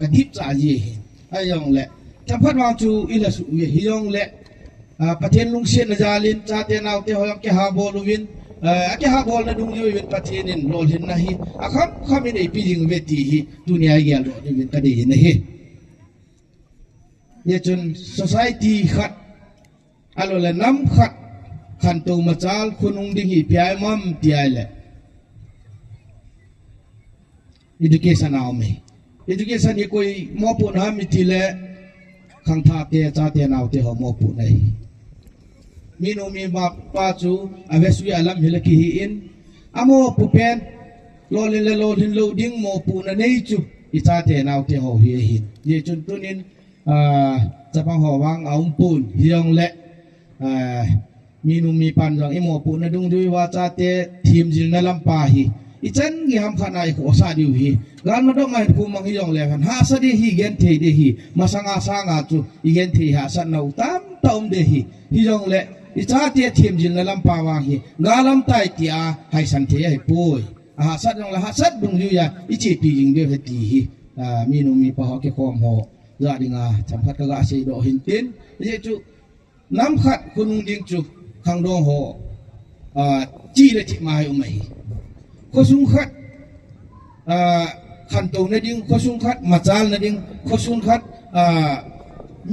ka dip cha ji hi ayong le chapat wang chu ila su hi yong le pathen lung sien na jalin cha te naw te hoyong ke ha boluwin ake ha bol na dung yu win pathenin lol hin na hi akham khami nei pi jing veti hi dunia gel ro ni win ka de hin hi ye chun society khat alo le nam khat khan tu machal khunung ding hi piai mam piai le education aw me education ni koi mo pu na mi thi le khang tha te cha te naw te ho mo pu nei minu mi ba pa chu avesu alam hile ki hi in amo pu pen lo le lo din lo ding mo pu na nei chu i cha te naw te ho hi hin ye chun tunin cha pang ho wang aum pun hiong le minu mi pan jong i mo pu na dung dui wa cha te thim jil na lam pa hi อีจันกิหำขันายโคซาดิวฮีงานมาดอกไม้คุมังฮิยองเลกันหาสะเดฮีเกนเทเดฮีมาสังอาสางาจูอีเกนเทหาสันนาอุตามตอมเดฮีฮิยองเลอีจ้าเตียทีมจินลำปาวางฮีงาลำไตเตียให้สันเทียให้ป่วยหาสัตยองละหาสัตดุงยูยาอีจีปียิงเดียวเฮตีฮีมีนุมีปะฮอกเกคอมโฮยาดิงาสัมผัสกะกะเสดอหินตินเยจูน้ำขัดคุณดิงจูขังดองโฮจีเลจิมาให้อุมัยข้อสุงขัดขันโตนดิงข้อสุงขัดมาจาลนดิงข้อสุงขัด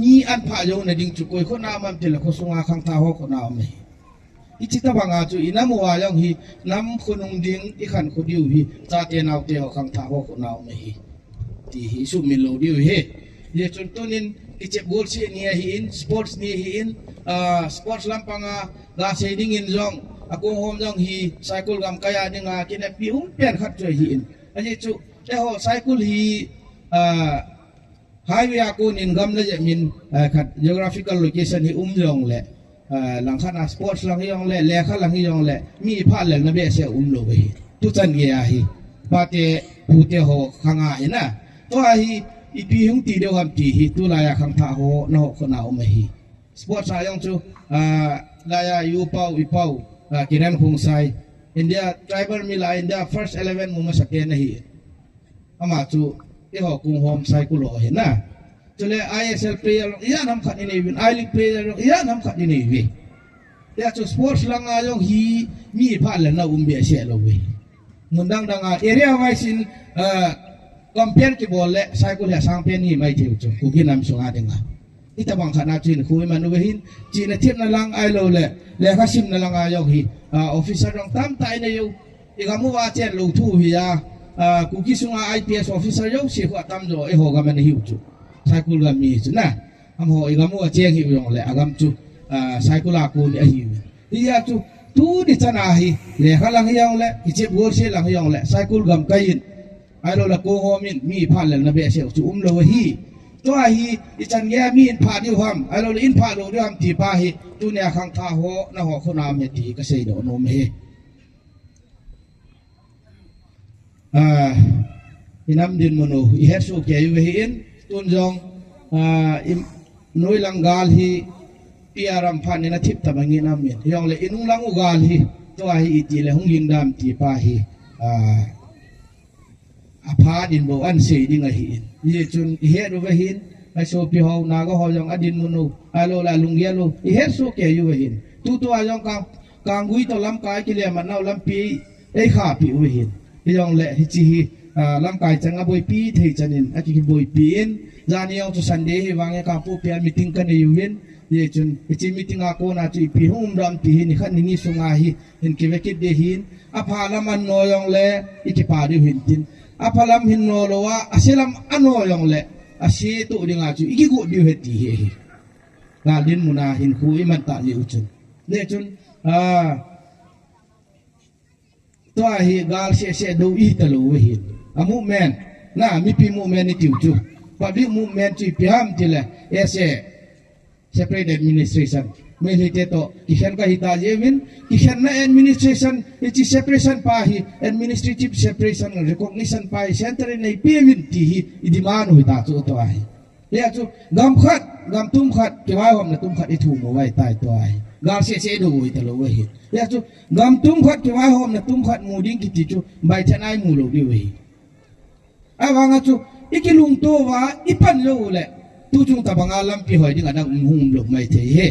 นี่อันพายงนดิงจุกอยคนน้ามันเป็นข้อสุงอาขังท้าหัวคนน้าอุมัยอิจิตบังอาจูอินามัวยังฮีน้ำคุณดิงอีขันคนดิวฮีจาเตนเอาเตะขังท้าหัวคนน้าอุมัยที่ฮิสุมิโลดิวเฮเยจนตัวนินอิเจ็บบอลเชนี่ฮิอินสปอร์ตนี่ฮิอินสปอร์ตลำพังกาเซดิ้งอินจงaku hom jong hi cycle gam kaya dinga kine pi pen khat choi hi in aje chu te ho cycle hi highway aku nin gam le je min khat geographical location hi jong le lang khana sports lang hi jong le kha lang hi jong le mi pha le na be se lo hi tu chan ge ya hi pa te pu te ho khanga hi na to hi ipi hung ti de gam ti hi tu la ya khang tha ho na ho khona hi sports ayong chu la ya yu pau i pau kiran khung sai India tribal mila India first 11 mu masaken hi ama chu e ho kung hom sai ku lo he na chule ISL player ya nam khat ni win I league player ya nam khat ni wi ya chu sports lang ayong hi mi pha le na be se lo wi mundang dang area wise in compare ki bol le sai ku le sang pen hi mai thiu chu ku ki nam sunga denga ita bang khana chin khui manu hin chin na thiep na lang ai lo le kha sim na lang ayong hi officer rong tam tai na yo igamu wa chen lo thu hi ya ku ki sunga IPS officer yo si khu tam jo e ho ga man hiu chu sai ku ga mi chu na am ho igamu wa cheng hiu yong le agam chu sai ku la ku ni a hiu ya chu tu ni chana hi le kha lang yong le ki che bol se lang yong le sai ku gam kai in ai lo la ko ho min mi pha le na be se chu lo hiตัวฮีอิจันแย่มีอินพาดิวhamไอโลอินพาโลดิวham ตีปาฮีตุเนียขังทาโหนะโหคนามเฮตีกะเซโดโนมเฮอินำดินมโนอิเฮสุเกยเวหินตุนจงนุยลังกาลฮีปีอารัมพันนินะทิพตะบังงินามินยองเลอินุลังอุกาลฮีตัวฮีอิติเลหงยิงดามตีปาฮีอาพาดินโบอันเสดิงะหินเยจุนเฮดูเวหินไอโซปิฮาวนาก็ฮาวยังอดินมุนูไอโลลาลุงเยโลเฮโซเกยอยู่เวหินตูตัวยังกางกุยตอลำกายกิเลมันเอาลำปีไอขาปีเวหินยองเละฮิจิฮิลำกายจังอบอยปีเทจันินอากิบอยปีนจานี่เอาตุสันเดฮิวางเอกัมปูเปียนมีติ้งกันอยู่หินเยจุนฮิจิมีติ้งอาโกนาจุปีหุ่มรำปีหินขันนิสุงาฮิหินกิเวกิดเดหินอภาลมันโนยองเละอิกิปาดิหินจินapalam hinno lo wa asilam ano yong le asi tu dinga chu igi gu diu heti he la din muna hin khu iman ta li uchun le chun to hi gal se do I ta lo we hin amu men na mi pi mu men ni tiu chu pa bi mu men chi pi ham ti le ese separate administration men hite to kishan ka hita jevin kishan na administration ichi separation pa hi administrative separation recognition pa center nei pevin ti hi idiman hu ta chu to ai le chu gam khat gam tum khat ke wai hom na tum khat I thu mo wai tai to ai gal se do wi ta lo we hi le chu gam tum khat ke wai hom na tum khat mu ding ki ti chu bai chanai mu lo di we awanga chu ikilung to wa ipan lo le tu chung ta bangalam pi hoi ding adang hum lo mai the he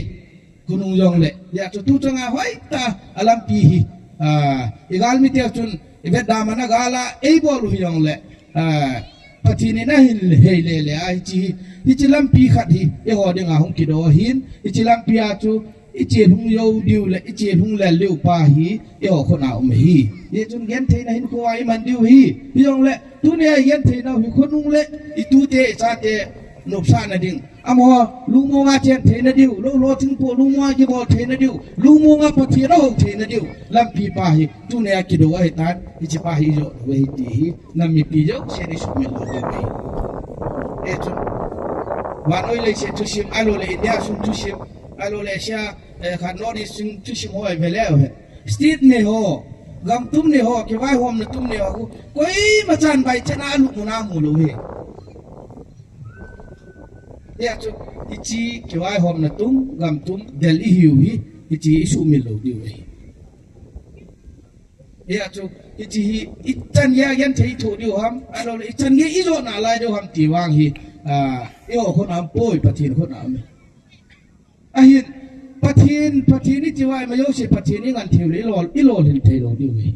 kunung yong le ya tu changa hoi ta alam pi hi igal mi te chun ibe damana gala ei bolu yong le pathini na hin he le ai chi lam pi khat hi e ho dinga hung ki do hin lam pi a chu ichi hung yo diu le ichi hung le liu pa hi e ho khona hi ye chun gen the na hin ko ai man diu hi yong le tu ne gen the na hi khonung le I tu te cha te nộp sa na ding amo lu mo nga chen the na diu lo ting po lu mo ki bo the na diu lu mo nga po thi ro the na diu lam pi pa hi tu ne ki do ai tan chi pa hi jo we ti hi nam mi pi jo se ni su me lo de bi e tu wa noi le se tu sim alo le india sum tu sim alo le sha khan no di sum tu sim ho ai vele stit ne ho gam tum ne ho ke vai hom ne tum ne ho koi ma chan bai chana lu mu na mu lu he ya chu ichi ke vai hom na tum gam tum del I hiu hi ichi isu mi lo di we ya chu ichi itan ya yan thei thu di ham alo itan nge I zo na lai do ham ti wang hi yo khon am poi pathin khon am a hin pathin ni ti wai ma yo se pathin ni ngan theu le I lo hin thei lo di we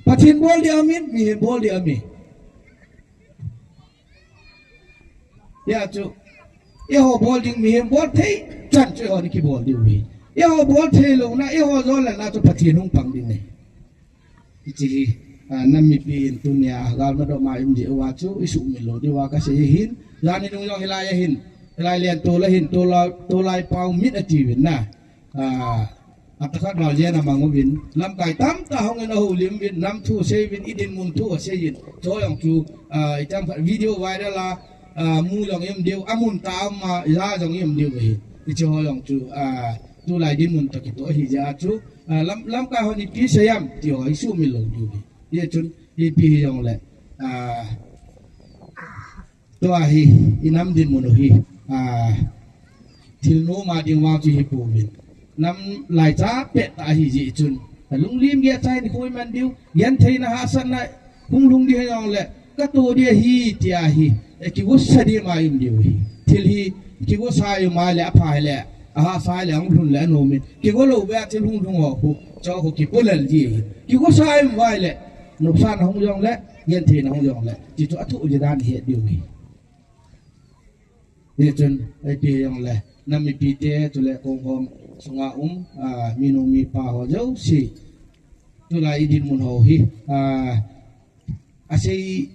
pathin bol di amin mi he bol di ami ya chu yo bol ding mi he bol thei chan chu ho ni ki bol di we yo bol thei lo na yo zo la na chu pathin hung pang ding ne ichi nam mi pi in tunya gal ma do ma im di wa chu isu mi lo di wa ka se hin yani nu yo hilai hin hilai lian to la hin to lai pau mit a ti win na atakhat mal je na mang win lam kai tam ta hong na hu lim win nam thu se win idin mun thu se yin to yong chu itam video viral la mu yong yem deu amun ta ma ya jong yem deu hi ichi ho yong chu tu lai din mun ta ki to hi ja chu lam ka ho ni pi se yam ti ho isu mi lo du ye chun hi pi yong le to hi inam din mun hi til no ma ding wa chi hi pu win nam lai cha pe ta hi ji chun lung lim ge chai ni khoi man diu yan thei na ha san na hung lung di yong le ka to dia hi tia hi ki wo sa di ma im diu hi til hi ki wo sa yu ma le apha le aha sa le ang lun le no mi ki wo lo ba til hung lung ho ku cho ko ki po le ji ki wo sa im wai le no san hong yong le yan thei na hong yong le ji to athu ji dan he diu hi ye chun ai pi yong le nam mi pi te tu le kong hom sunga mi no mi pa ho jo si tu la idin mun ho hi asei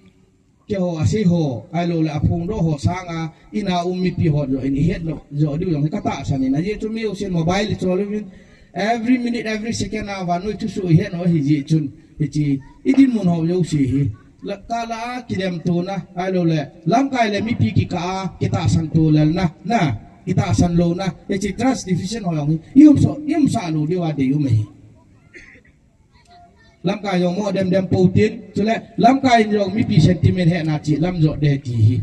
ke ho asei ho ai lo la phung do ho sanga ina mi pi ho jo ini het no jo du yong ka ta sa ni na ye tu mi usin mobile to le every minute every second na wa no tu su he no hi ji chun ji idin mun ho jo si hi la kala kidem to na ai lo le lam kai le mi pi ki ka kita san to le na kita san lo na e chi trust division ho yong yum sa lo di wa de yu me lam kai yong mo dem putin chu le lam kai yong mi pi sentiment he na chi lam zo de ti hi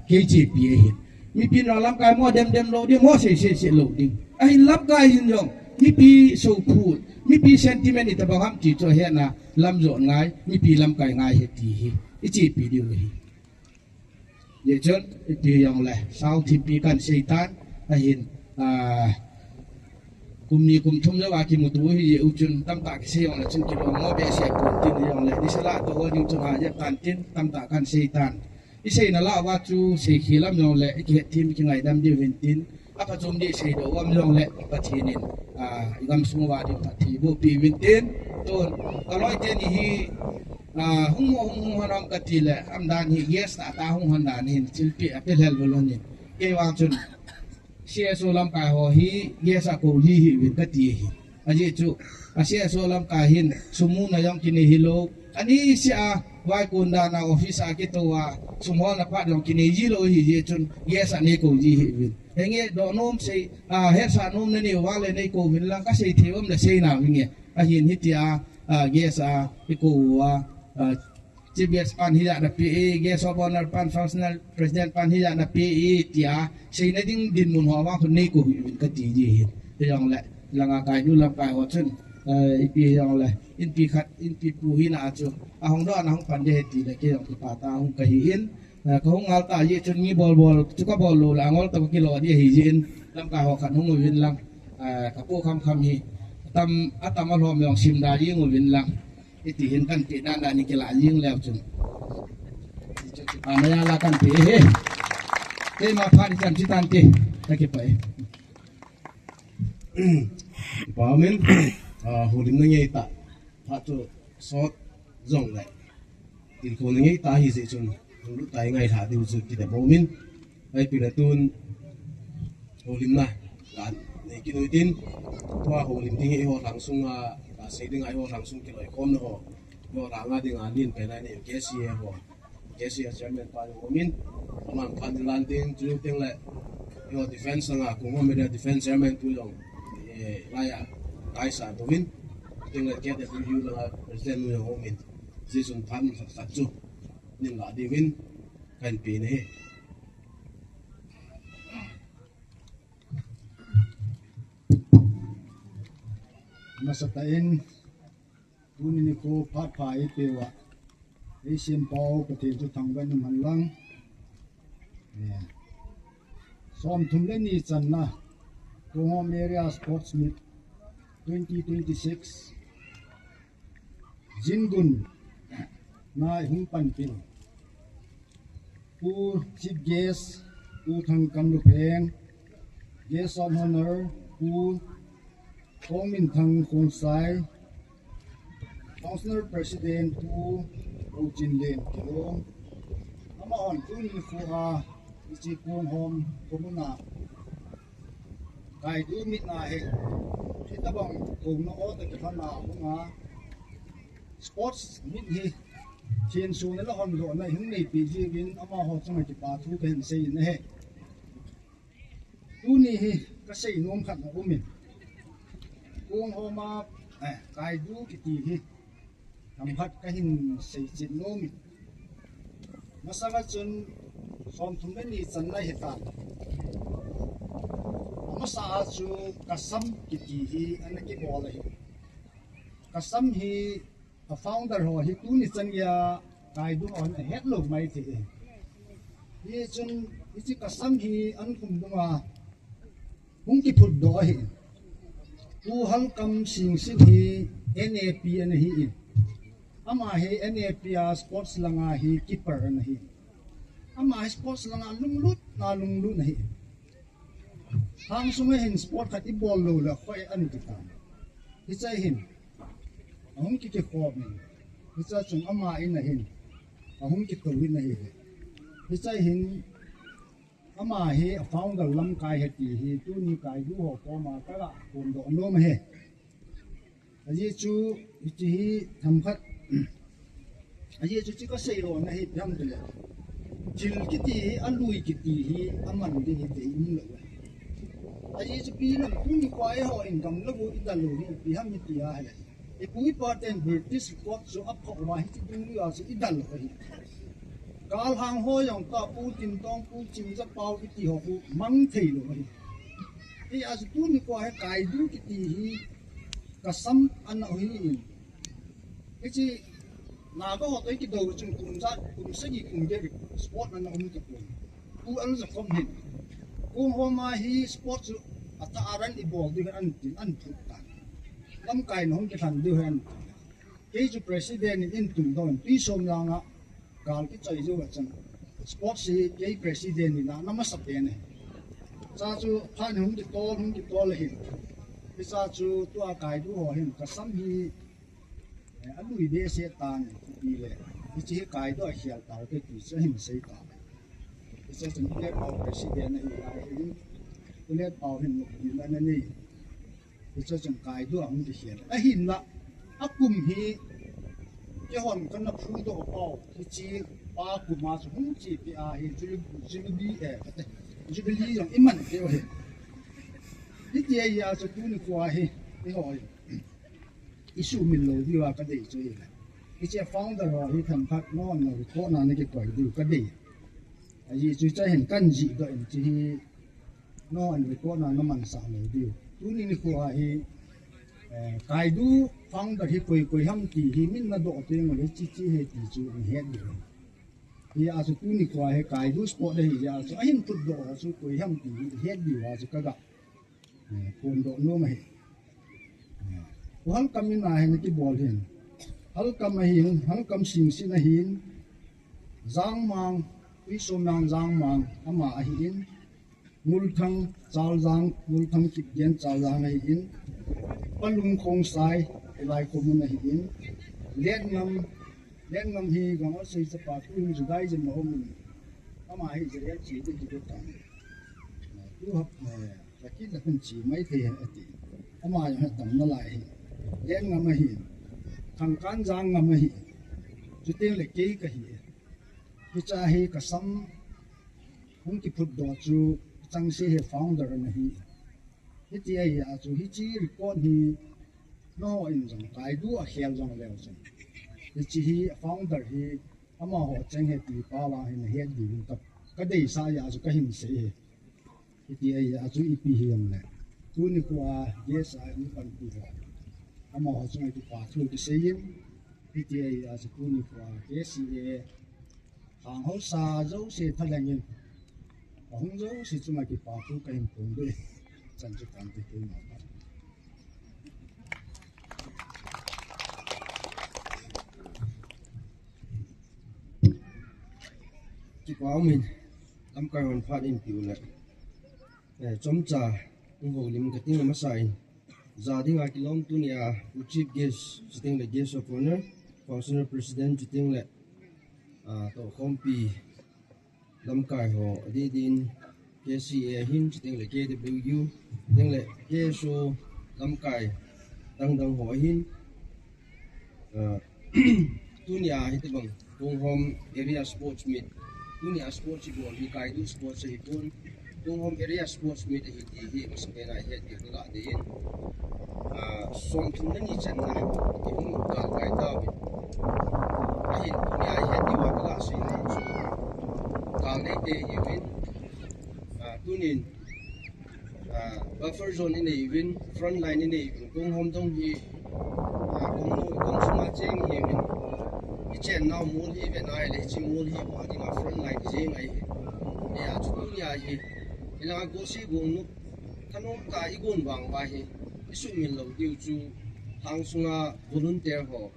ke chi pi hi mi pi no lam kai mo dem lo di mo se lo ding ai lam kai yong mi pi so pu mi pi sentiment ita bang ham chi cho he na lam zo ngai mi pi lam kai ngai he ti hi i chi pi di hi ye chon ti yong le sau thi pi kan seitan a hin kum ni kum thum le wa ki mu tu hi ye u chun tam ta ki se yong le chun ki lo mo be se pu tin yong le ni sala to ho ni chu ha ye kan tin tam ta kan seitan i sei na la wa chu se khi lam yong le ki thim ki ngai dam di win tin apa chom di sei do wam yong le pathinin igam sungwa di pathi bo pi win tin ton kaloi te ni hi hung hanam katile amdan hi yes ta hung handan hin chilpi apel hel bolon ke wa chun sia so lam ka ho hi yes ko hi win kati hi aji chu asia so lam ka hin sumu na yong kini hilo ani sia wai kunda na office akitowa sumho na pa yong kini hilo hi je chun yes ani ko ji hi win henge do nom sei he sa nom ne ni wa le nei ko win lang ka sei theom le sei na win a hin hitia yes ko wa CBS pan hiya na PA guest of honor pan functional president pan hiya na PA tia sei na ding din mun ho wa kun nei ko win ka ti ji yong le langa kai nu lam kai ho chun ipi yong le in pi khat in pi pu hi na chu a hong do na hong pan de ti le ke yong pa ta hong ka hi in ko hong al ta ye chun ni bol chu ka bol lo la ngol ta ki lo di hi jin lam ka ho khan hong win lang ka pu kham hi tam atam al hom yong sim da yi ngol win lang iti hin kan ti dan ni kila ying lew chun anaya la kan ti he ma pha ni kan ti tan ti ta ki pai pa men holim na ngai ta pha chu sot zong lai til ko na ngai ta hi se chun lu tai ngai tha diu chu ki da bo min ai pi na tun holim na kan nei ki noi tin wa holim ding e ho lang sung sei ding ai ho langsung ki loi kom no ho yo ranga ding alin pe lai ne kesia ho kesia chairman pa yo min man pan lan ding chu ting le yo defense nga ko mo me defense chairman tu long la ya kai sa to win Tinggal kita review lah presiden yang homin. Season tan satu ni lah diwin kan pini. Masatain tunin ko papai pewa. Isim pau pati tu tanggan manlang. Som tumlen ni channa Home Area Sports Meet 2026 Jingun na humpan pin. Pu chief guest pu thang kamlupeng guest of honor pu Komin thang konsai councilor president pu Ujin Len Kilong ama on tu ni fu a ichi kung hom komuna kai du mit na he kita bang kung no o ta ka na nga sports mit hi chen su na la hon lo na hing nei pi ji win ama ho chang ki pa thu ken sei na he tu ni hi ka sei nom khat na umin kung ho ma kai du ki ti hi tham khat ka hin sei chin no mi masanga chun som thum ni chan na he ta masa chu kasam ki ti hi anaki bol hi kasam hi a founder ho hi tu ni chan ya kai du on a head lo mai ti hi chun ichi kasam hi an kum dunga hung ki phut do hi tu hal kam sing sin hi NAP an hi ama hi NAP sports langa hi keeper an hi ama sports langa lunglut na lunglut na hi hang sunga hin sport khat I ball lo la khoi an ki ta hi chai hin ahum ki ke khop ni hi cha chung ama in na hin ahum ki to win na hi hi chai hin ama hi founder lam kai he ti hi tu ni kai du ho ko ma ka la kon do no ma he aji chu chi hi tham khat aji chu chi ko sei ro na hi dham de chil ki ti alui ki ti hi aman de hi te im lo aji chu pi lam tu ni kwai ho in gam lo bu ita lo hi pi ham ti ya he e pui paten British court so up ko ma hi ti du ya so idal lo hi kal hang ho yong ta pu tin tong pu chim za pau ki ti ho pu mang thei lo hi e as tu ni kwai kai du ki ti hi kasam an ho hi e chi na ko ho ki do chung kum za kum se gi kum ge sport na om ki pu an za kom hin kum ho ma hi sport chu ata aran I bol di an tin an thu ta lam kai no ki than di hen ke chu president in tum don pi som la nga kal ki chai jo wa chang sport si ke president ni na nama sa pe ne cha chu phan hum ki to le hin pi cha chu tu a kai du ho hin ka sam hi alui de se tan pi le chi kai do hial ta ke ti se him sei ta se chen ke pau president ni ai hin ku le pau hin ni na na ni se chen kai do hum ti hial a hin la a kum hi ke hon kan na phu do pau chi pa ku ma chu hum chi pi a hi ju bi ju bi yong iman ke o hi ti ya chu tu ni kwa hi ni ho isu min lo di wa ka dei chu hi ki che founder ho hi tham khat non no ko na ne ki koi du ka dei ai chu cha hen kan ji do en chi no an ko na na man sa lo di tu ni ko hi kai du founder hi koi ham ti hi min na do te ngo le chi he ti chu he di hi a chu tu ni ko hi kai du sport dei ya chu a hin put do chu koi ham ti he di wa chu ka ga kon do no ma he hal kam na hen ki bol hin hal kam hin hal kam sing sin hin zang mang wi som nang zang mang ama hin mul thang chal zang mul thang ki gen chal zang hin palung khong sai lai ko mun hin let ngam hi gam a sei cha pa tu ju dai jin mo mun ama hi je ya chi de ki ta tu hap ta ki da kun chi mai the ati ama ya tam na lai hi len ngam hi thang kan jang ngam hi chu te le ke ka hi ki cha hi ka sam hung ki phut do chu chang se he founder na hi ti ai a chu hi chi report hi no in jong kai du a khel jong leo chen chi hi founder hi ama ho cheng he ti pa wa hin he di ka ka dei sa ya ju ka hin se he ti ai a ju ipi hi am le tu ni ko a yes a ni pan pi ho ama ho cheng ti pa thu ti se yin he ti ai a ju ni ko a yes ye hang ho sa zo se thalang yin hong zo se chu ma ki pa thu ka hin pon de chan chu kan ti tu ma chỉ có mình tâm cái hoàn phát in tiểu lại để chống trả ủng hộ liêm cái tiếng mà sai giờ thì ngay kilom tu nia chief guest sitting the guest of honor council president sitting lại tổ compi tâm cái họ đi din KCA hin sitting lại KWU sitting lại KSO tâm cái tăng đồng họ hin tu nia hit bang tung home area sports meet dunia sports ball hi kai du sports hi pun tung home area sports meet hi mas pena he ti la de in som thun ni chan na ki hum ka kai ta bi hi dunia he ti wa la si ni chu ka ne te hi win tunin buffer zone in event front line in event tung home dong hi kong suma cheng hi win chen now mul hi ve nai le chi mul hi wa ding a front line je ngai ya chu ya hi ila go si go nu thanom ta I gun wang wa hi isu min lo diu chu hang sunga volunteer ho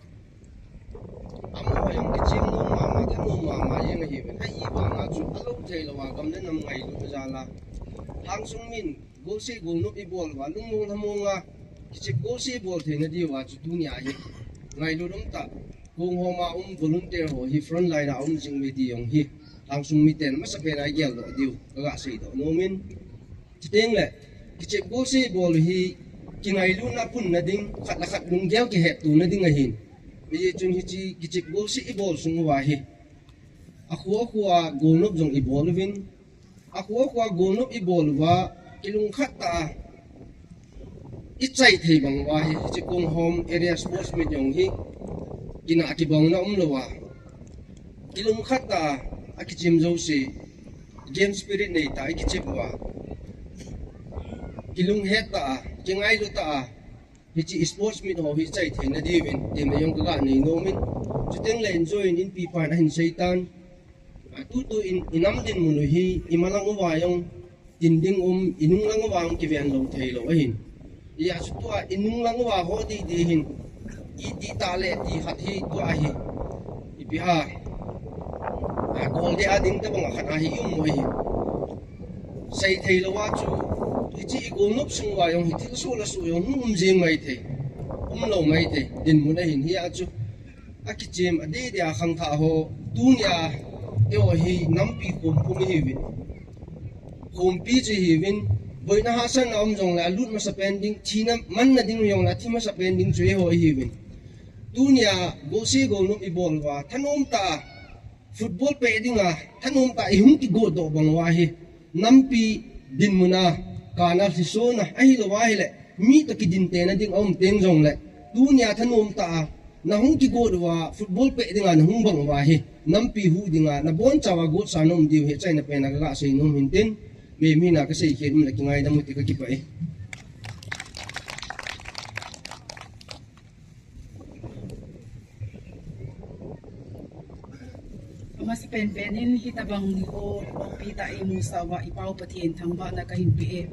amo yang ki chim no ma thanom ma ye ngai hi ai I wa na chu alo thei lo wa gam ne nam ngai lu ja la hang sung min go si go nu I bol wa lung mong thamonga ki chi go si bol the na di wa chu dunia hi ngai lu dum ta kung homa volunteer ho hi front line a jing me di yong hi ang sung mi ten mas pe na gel do diu ga sei do no min teng le ki che go se bol hi ki ngai lu na pun na ding khat la khat lung gel ki het tu na ding a hin bi chung hi chi ki che go se bol sung wa hi a khua go nop jong I bol win a khua go nop I bol wa ki lung khat ta I chai thei bang wa hi chi kung home area sports meet yong hi kina akibang na umlawa kilum khata akichim zo si game spirit nei ta ikichipwa kilung heta kingai lu ta hichi sports meet ho hi chai theina divin te me yong ka nei no min chuteng le enjoy in pi pa na hin seitan tu in inam din munu hi imalang wa yong tinding inung lang wa ang kiven lo thei lo hin ya chutwa inung lang wa ho di hin di tale di hathi to ahi ipiha gol de ading ta bang khat ahi um moi sei thei lo wa chu chi igol nop sung wa yong hi thil so la su yong jing mai the lo mai the din mu na hin hi a chu akichim ade dia khang tha ho dunia yo hi nampi kum kum hi win kum pi chi hi win boina hasan jong la lut ma sa pending thina man na ding yong la thima sa pending chu ho hi win dunia go se go no I bol wa thanom ta football pe dinga thanom ta I hum ki go do bang wa hi nampi din muna kana si sona ai lo wa hi le mi to ki din te na ding teng jong le dunia thanom ta na hum ki go do wa football pe dinga na hum bang wa hi nampi hu dinga na bon chawa go sa nom diu he chai na pe na ga sei nom hin tin me mi na ka sei khem le ki ngai da mu ti ka ki pai mas pen-penin hitabang ni o pita imu sawa ipaw patien thangba na kahin pi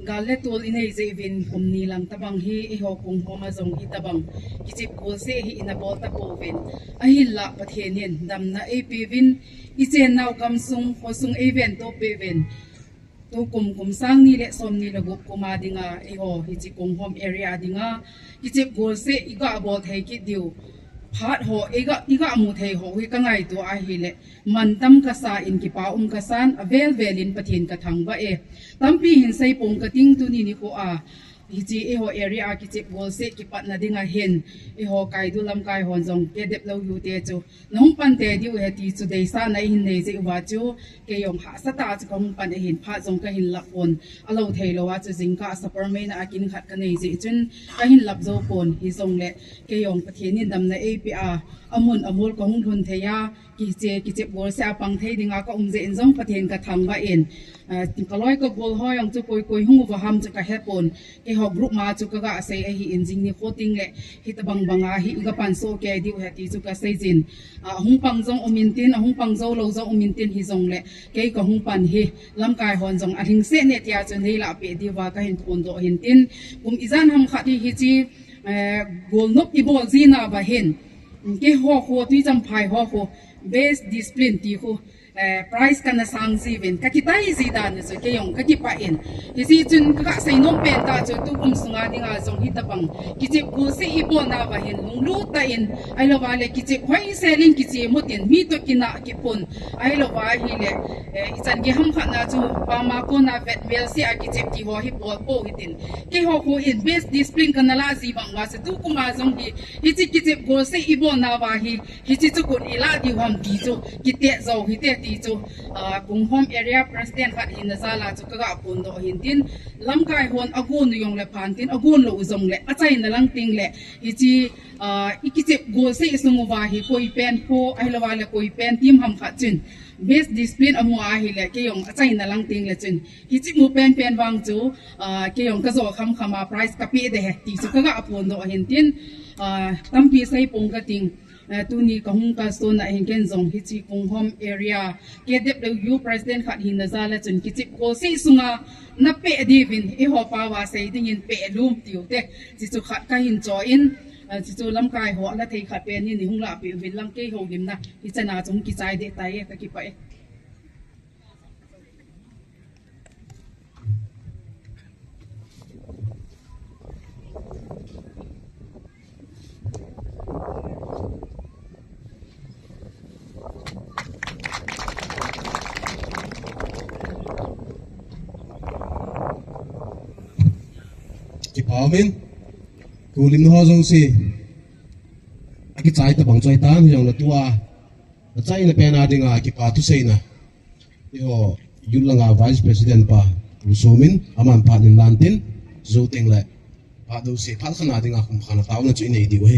galle tol inei jevin kumni lang tabang hi iho kung homa jong itabang kichip ko se hi inabol ta poven ahilla patienin damna apvin ichen naw kamsung hosung event to peven to kum sang ni le som ni lagup kuma dinga iho hi chi kung home area dinga kichip go se iga bol thai ki diu phat ho iga mu thei ho hi ka ngai to a hi le mantam ka sa in ki pa ka san avel velin pathin ka thang ba tampi hin sai pong ka ting tu ni ko a hi chi e ho area ki chep gol se ki pat na dinga hen e ho kai du lam kai hon jong ke dep lo yu te chu nong pan te diu he ti chu dei sa nai hin nei je wa chu ke yong ha sa ta chu kong pan hin pha jong ka hin lap pon alo thei lo wa chu jing ka super main a kin khat ka nei je chun ka hin lap zo pon hi jong le ke yong pathian in dam na APR amun amul ko hung thun theya ki che bol se apang thei dinga ka je in jong pathian ka thang ba in kaloi ko bol ho yang chu koi hung wa ham chu ka he pon ke ho group ma chu ka ga sei a hi injing ni khoting le hi ta bang banga hi ga pan so ke diu he ti chu ka sei jin hung pang jong umin tin hung pang zo lo zo umin tin hi jong le ke ka hung pan hi lam kai hon jong a hing se ne tia chu nei la pe di wa ka hin phon do hin tin kum izan ham kha ti hi chi gol nok ti bol zina ba hin ke ho ti jam phai ho base discipline ti ho price kana sang zivin kakitai zidan so ke yong kakipa in isi chun ka sei nom pen ta chu tu kum sunga dinga jong hitapang kichi ku se ibo na ba hin lunglu ta in ai lo wale kichi khoi selling kichi mutin mi to kina ki pon ai lo wa hi le ichan ge ham kha na chu pa ma ko na vet wel si a kichi ti ho hi bol po hitin ke ho ko in base discipline kana la zi bang wa se tu kuma jong hi hichi kichi go se ibo na ba hi hichi chu kun ila di hom ti chu kite zo hi te chu kung home area president khat hin zala chu ka pun do hin tin lam kai hon agun yong le phan tin agun lo zong le achai na lang ting le hi chi ikiche go se sungu wa hi koi pen pho ai lo wa le koi pen tim ham kha chin base discipline amu a hi le ke yong achai na lang ting le chin hi chi mu pen wang chu ke yong ka zo kham khama price ka pi de he ti chu ka pun do hin tin tampi sai pong ka ting tu ni kahung ka so na hingen zong hi chi kung home area ke dep lo yu president khat hin na za la chun ki chi ko sei sunga na pe divin e ho pa wa sei ding in pe lum tiu te chi chu khat ka hin cho in chi chu lam kai ho la thei khat pe ni ni hung la pe vin lang ke ho lim na hi chana chung ki chai de tai ka ki pa e Amen. Kulim no jong si. Aki chai ta bang chai tan jong la tua. Na chai na pena dinga ki pa tu sei na. Yo yulanga vice president pa Rusomin aman pa nin lantin zo teng le. Pa do si pa khana dinga kum khana taw na chin nei di we.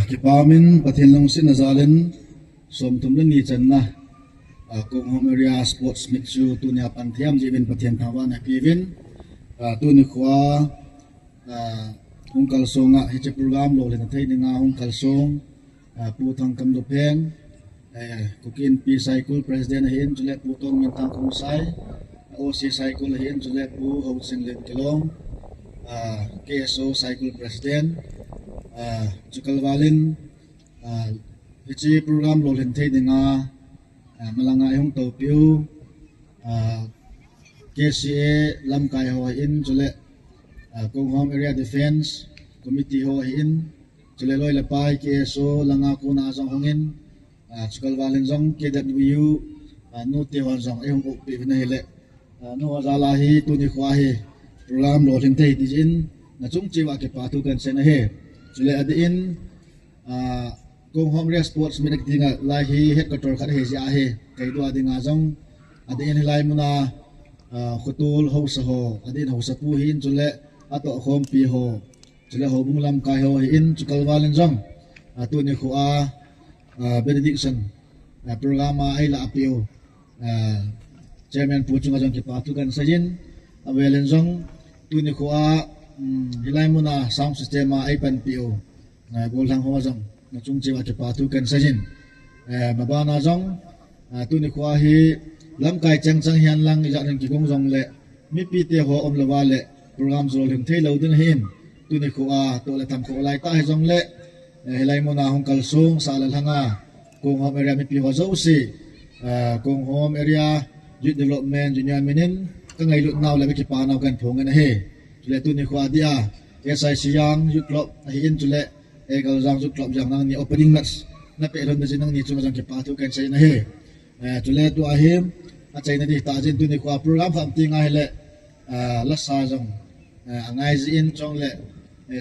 Ki pa min pathin long sin na zalen som tum le ni chan na kung home area sports mix chu tu nya pan thiam jibin pathian thawa na kivin tu ni khwa hung kal songa hi che program lo le na thei ninga hung kal song pu thang kam do peng kukin pi cycle president hin chule pu tong min tang kong sai OC cycle hin chule pu ho sing len kilong KSO cycle president chukal walin hi che program lo len thei ninga malanga hong to piu KCA lam kai ho in chule kong home area defense committee ho in chule loi la pai KSO langa ko na jong hongin chukal walin jong KWU no te hon jong e hong pi na hele no zala hi tu ni khwa hi program lo thing thei ti jin na chung chi wa ke pa tu kan se na he chule adin kung home area sports minik dinga lai hi headquarter khat he ja he kai do adinga jong adin hilai muna khutul ho sa ho adin ho sa pu hin chule ato khom pi ho chule ho bunglam kai ho in chukal walin jong tu ni khu benediction programa ai la apio chairman pu chunga jong ki pa tu kan sajin awelen jong tu ni khu hilai muna sound system ai pan pio gol thang ho jong na chung chiwa ke pa tu kan sajin mabana jong tu ni khwa hi lam kai chang chang hian lang ja ren ki gong jong le mi pi te ho om lawa le program zol him thei lo din hin tu ni khwa to le tham kho lai ta he jong le helai mona hong kal sung sa la hanga kong home area mi pi ho zo si kong home area youth development junior minin ka ngai lut naw le ki pa naw kan phong na he le tu ni khwa dia SIC yang youth club hi in tu le egal jang zu club jang nang ni opening match na pe ron de nang ni chung jang ke pa tu kan sai na he tu le tu ahim achai na di ta jin tu ni kwa program pham ti ngai le la sa jong angai ji in chong le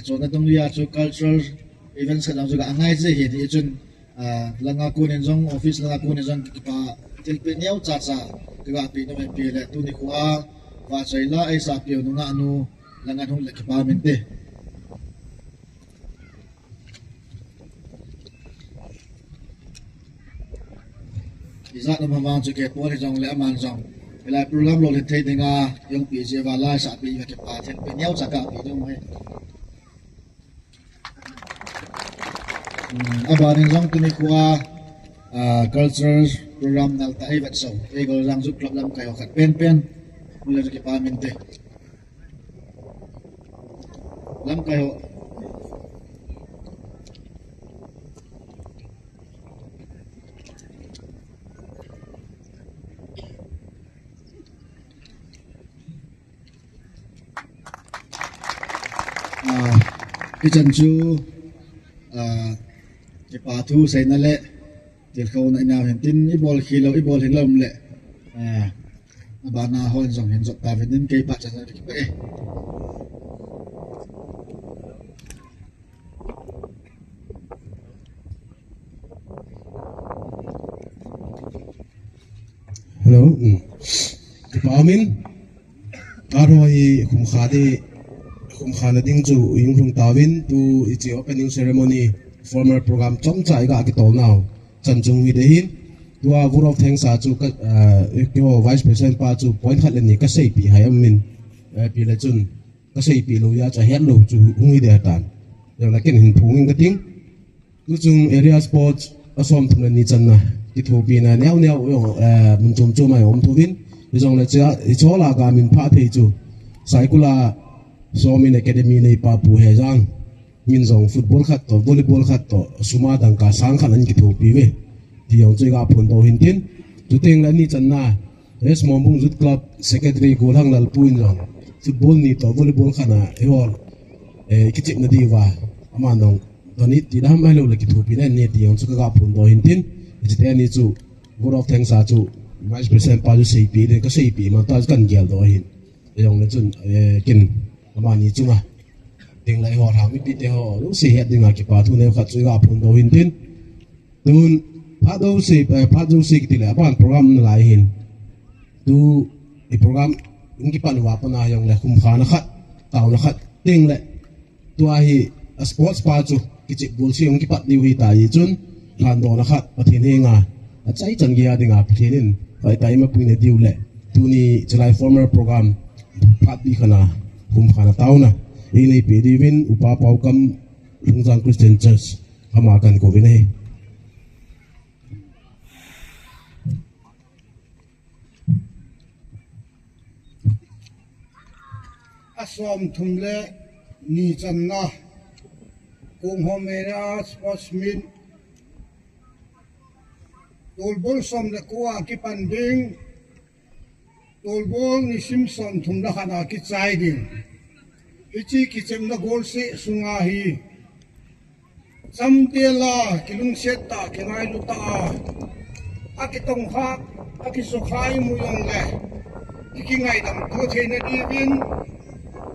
chona dong ya chu cultural events ka jong angai ji hi ti chun langa ku nen jong office langa ku nen jong ki pa til pe nyau cha cha ka pi no me pi le tu ni kwa wa chai la ai sa pi no nga nu langa thong le ki pa min te izat na mamang chu ke po ni jong le aman jong ila program lo le thei dinga yong pi je wa la sa pi ki pa til pe nyau cha ka pi no me abanin jong tu ni kwa cultural program nal ta ibat so e gol jang zu club lam kayo khat pen pen mula ki pa min te lam kayo kitchen chu ki pa thu sai na le til khau na ina hen tin i bol khilo i bol hin lom le abana hon jong hen jok ta venin ke pa cha ki pe hello ki pa min aroi khum khadi khum khana ding chu yung thung tawin tu ichi opening ceremony former program chong chai ga ki tol now chan chung wi de hin tua vur of thanks sa chu ka yo vice president pa chu point khat le ni ka sei pi hai min pi la chun ka sei pi lo ya cha hen lo chu ung wi de tan yo la ken hin phung ka ting tu chung area sports asom thung ni chan na ki thu pi na neu neu yo mun chum chu mai om thu win ni jong la cha i chola ga min pha thei chu saikula somin academy nei pa pu he jang min zong football khat to volleyball khat to suma dang ka sang khan an ki thu pi we ti yong choi ga phun to hin tin tu teng la ni chan na es mom bung zut club secretary ko hang lal puin jong football ni to volleyball khana e hol ki chip na di wa ama nong to ni ti dam mai lo le ki thu pi ne ti yong chu ga phun to hin tin ji te ni chu good of thanks a chu vice president pa ju sei pi de ka sei pi ma ta kan gel do hin yong le chun kin ama ni chunga ting lai ho thang mi pi te ho lu si het dinga ki pa thu ne khat chui ga phun do hin tin tun pha do si ki le apan program lai hin tu i program ngi pan wa pa na yong le khum kha na khat taw na khat ting le tu a hi sports pa chu ki chi bul si ngi pat diu hi ta yi chun han do na khat pathin he nga a chai chan gi ya dinga pathinin pai tai ma pu ne diu le tu ni chlai former program phat bi khana khum khana taw na i nei pi di win upa pau kam Lungjang Christian Church ama kan ko vin he asom thumle ni channa kung homera sportsman tolbol som le kwa ki panding tolbol ni simson thumla khana ki chai ding ichi ki chemna gol se sunga hi samtela kilung seta kinai luta akitong kha akiso khai mu yong le ikingai dam ko theina divin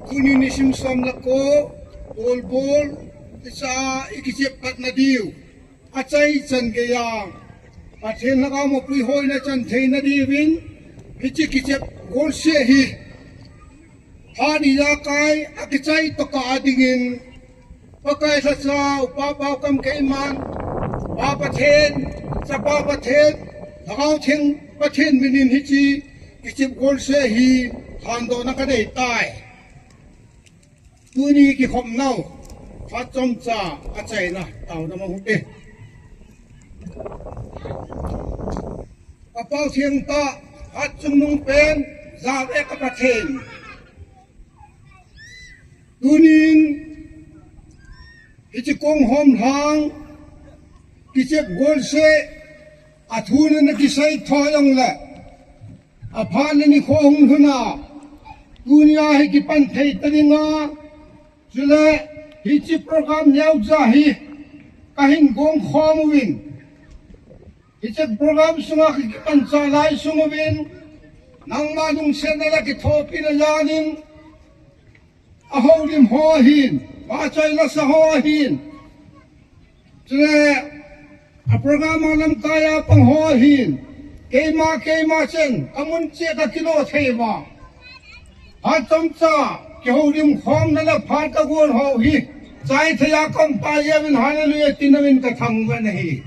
kuni ni simsom la ko tolbol isa ikisip pat na diu achai chan ge ya pathen na ga mo pri hoi na chan theina divin ichi kichep gol se hi Hani ya kai akichai to ka adingin pakai sa sa upapa kam kaiman papathen sa papathen thau thing pathen minin hichi kichip gol se hi hando na ka dei tai tuni ki khom nau phat chom cha achai na taw na ma hu apau thieng ta hat chung nung pen za e ka pathen tunin ichi kong hom hang kichep gol se athuna na kisai thoyong la aphan ni khong huna dunia hi ki pan thei taringa chule hichi program nyau za hi kahin gong khom win hichi program sunga ki pan cha lai sunga win nang manung sen ala ki thopi na yanin a holim ho hin wa chai la sa ho hin chre a program lam kaya pang ho hin keima chen amun che ka kilo thema ha chomcha ke holim khom na la phat ka gon ho hi chai thaya kom pa yamin hallelujah tinamin ka thang wa nahi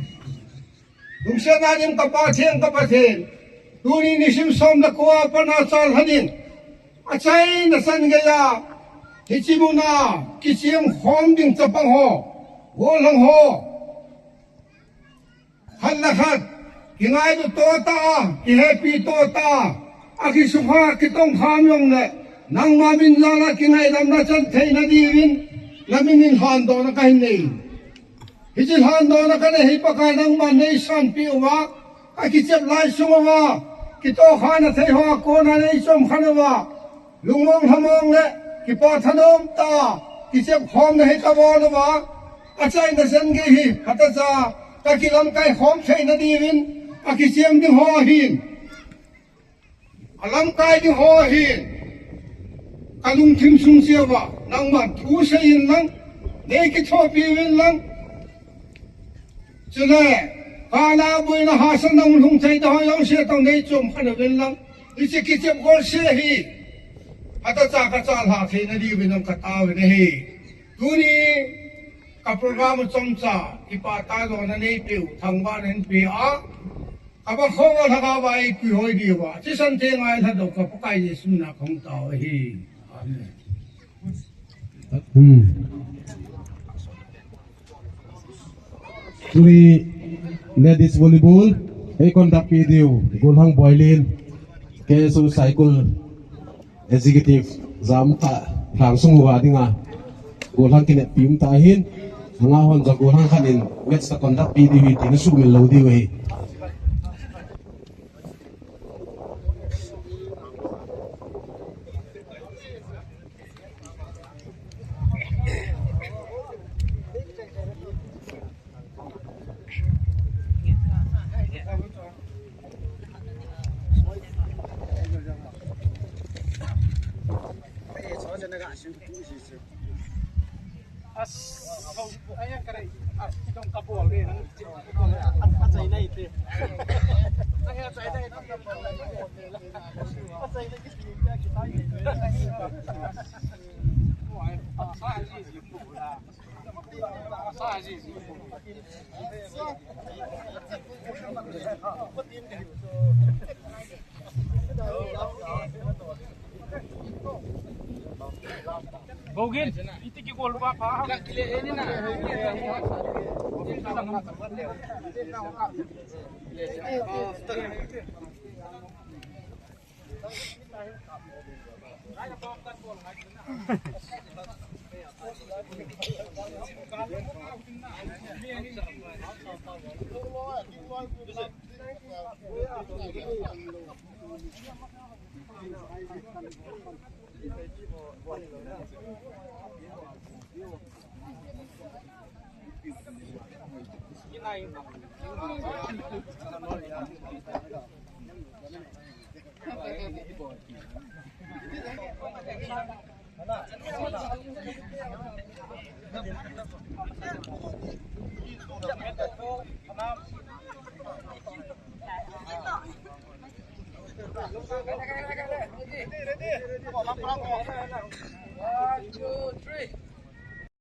dumsen anim ka pa then tuni nisim som na kuwa pa na chal hanin achai na san gaya hichimuna kichim khom ding chapang ho golang ho halla khat kingai du to ta ki happy to ta aki sukha ki tong kham yong le nang ma min la la kingai dam na chan thei na di win lamin in han do na kai nei hichil han do na ka nei pa ka nang ma nei san pi wa aki chep lai sunga ki to khana thei ho ko na nei som khana wa lungmong hamong le ki pa thanom ta ki chep khom na he ka wa na wa achai na san ge hi hata cha ka ki lam kai khom thei na di win a ki chem ding ho hin alam kai ding ho hin kalung thim sung sia wa nang ma thu se in lang nei ki tho pi win lang chule kana bui na hasan nang lung thai da yang se tong nei chom khana win lang ichi ki chem gol se hi ata cha ka cha la thei na di win ka ta we nei tuni ka program chomcha ipa ta do na nei piu thang ba nen pi a aba khong wa tha ba ai pi hoi di wa chi san te ngai tha do ka pakai yesu na khong ta hi amen tuni ladies volleyball ei conduct video golhang boilin ke so cycle executive zam ta thang sung wa dinga golhang kine pim ta hin nga hon za golhang khanin match ta conduct video tin su mil lo di we Bogin, itu ki gol ba pa? Ini na. Ready. 1, 2, 3.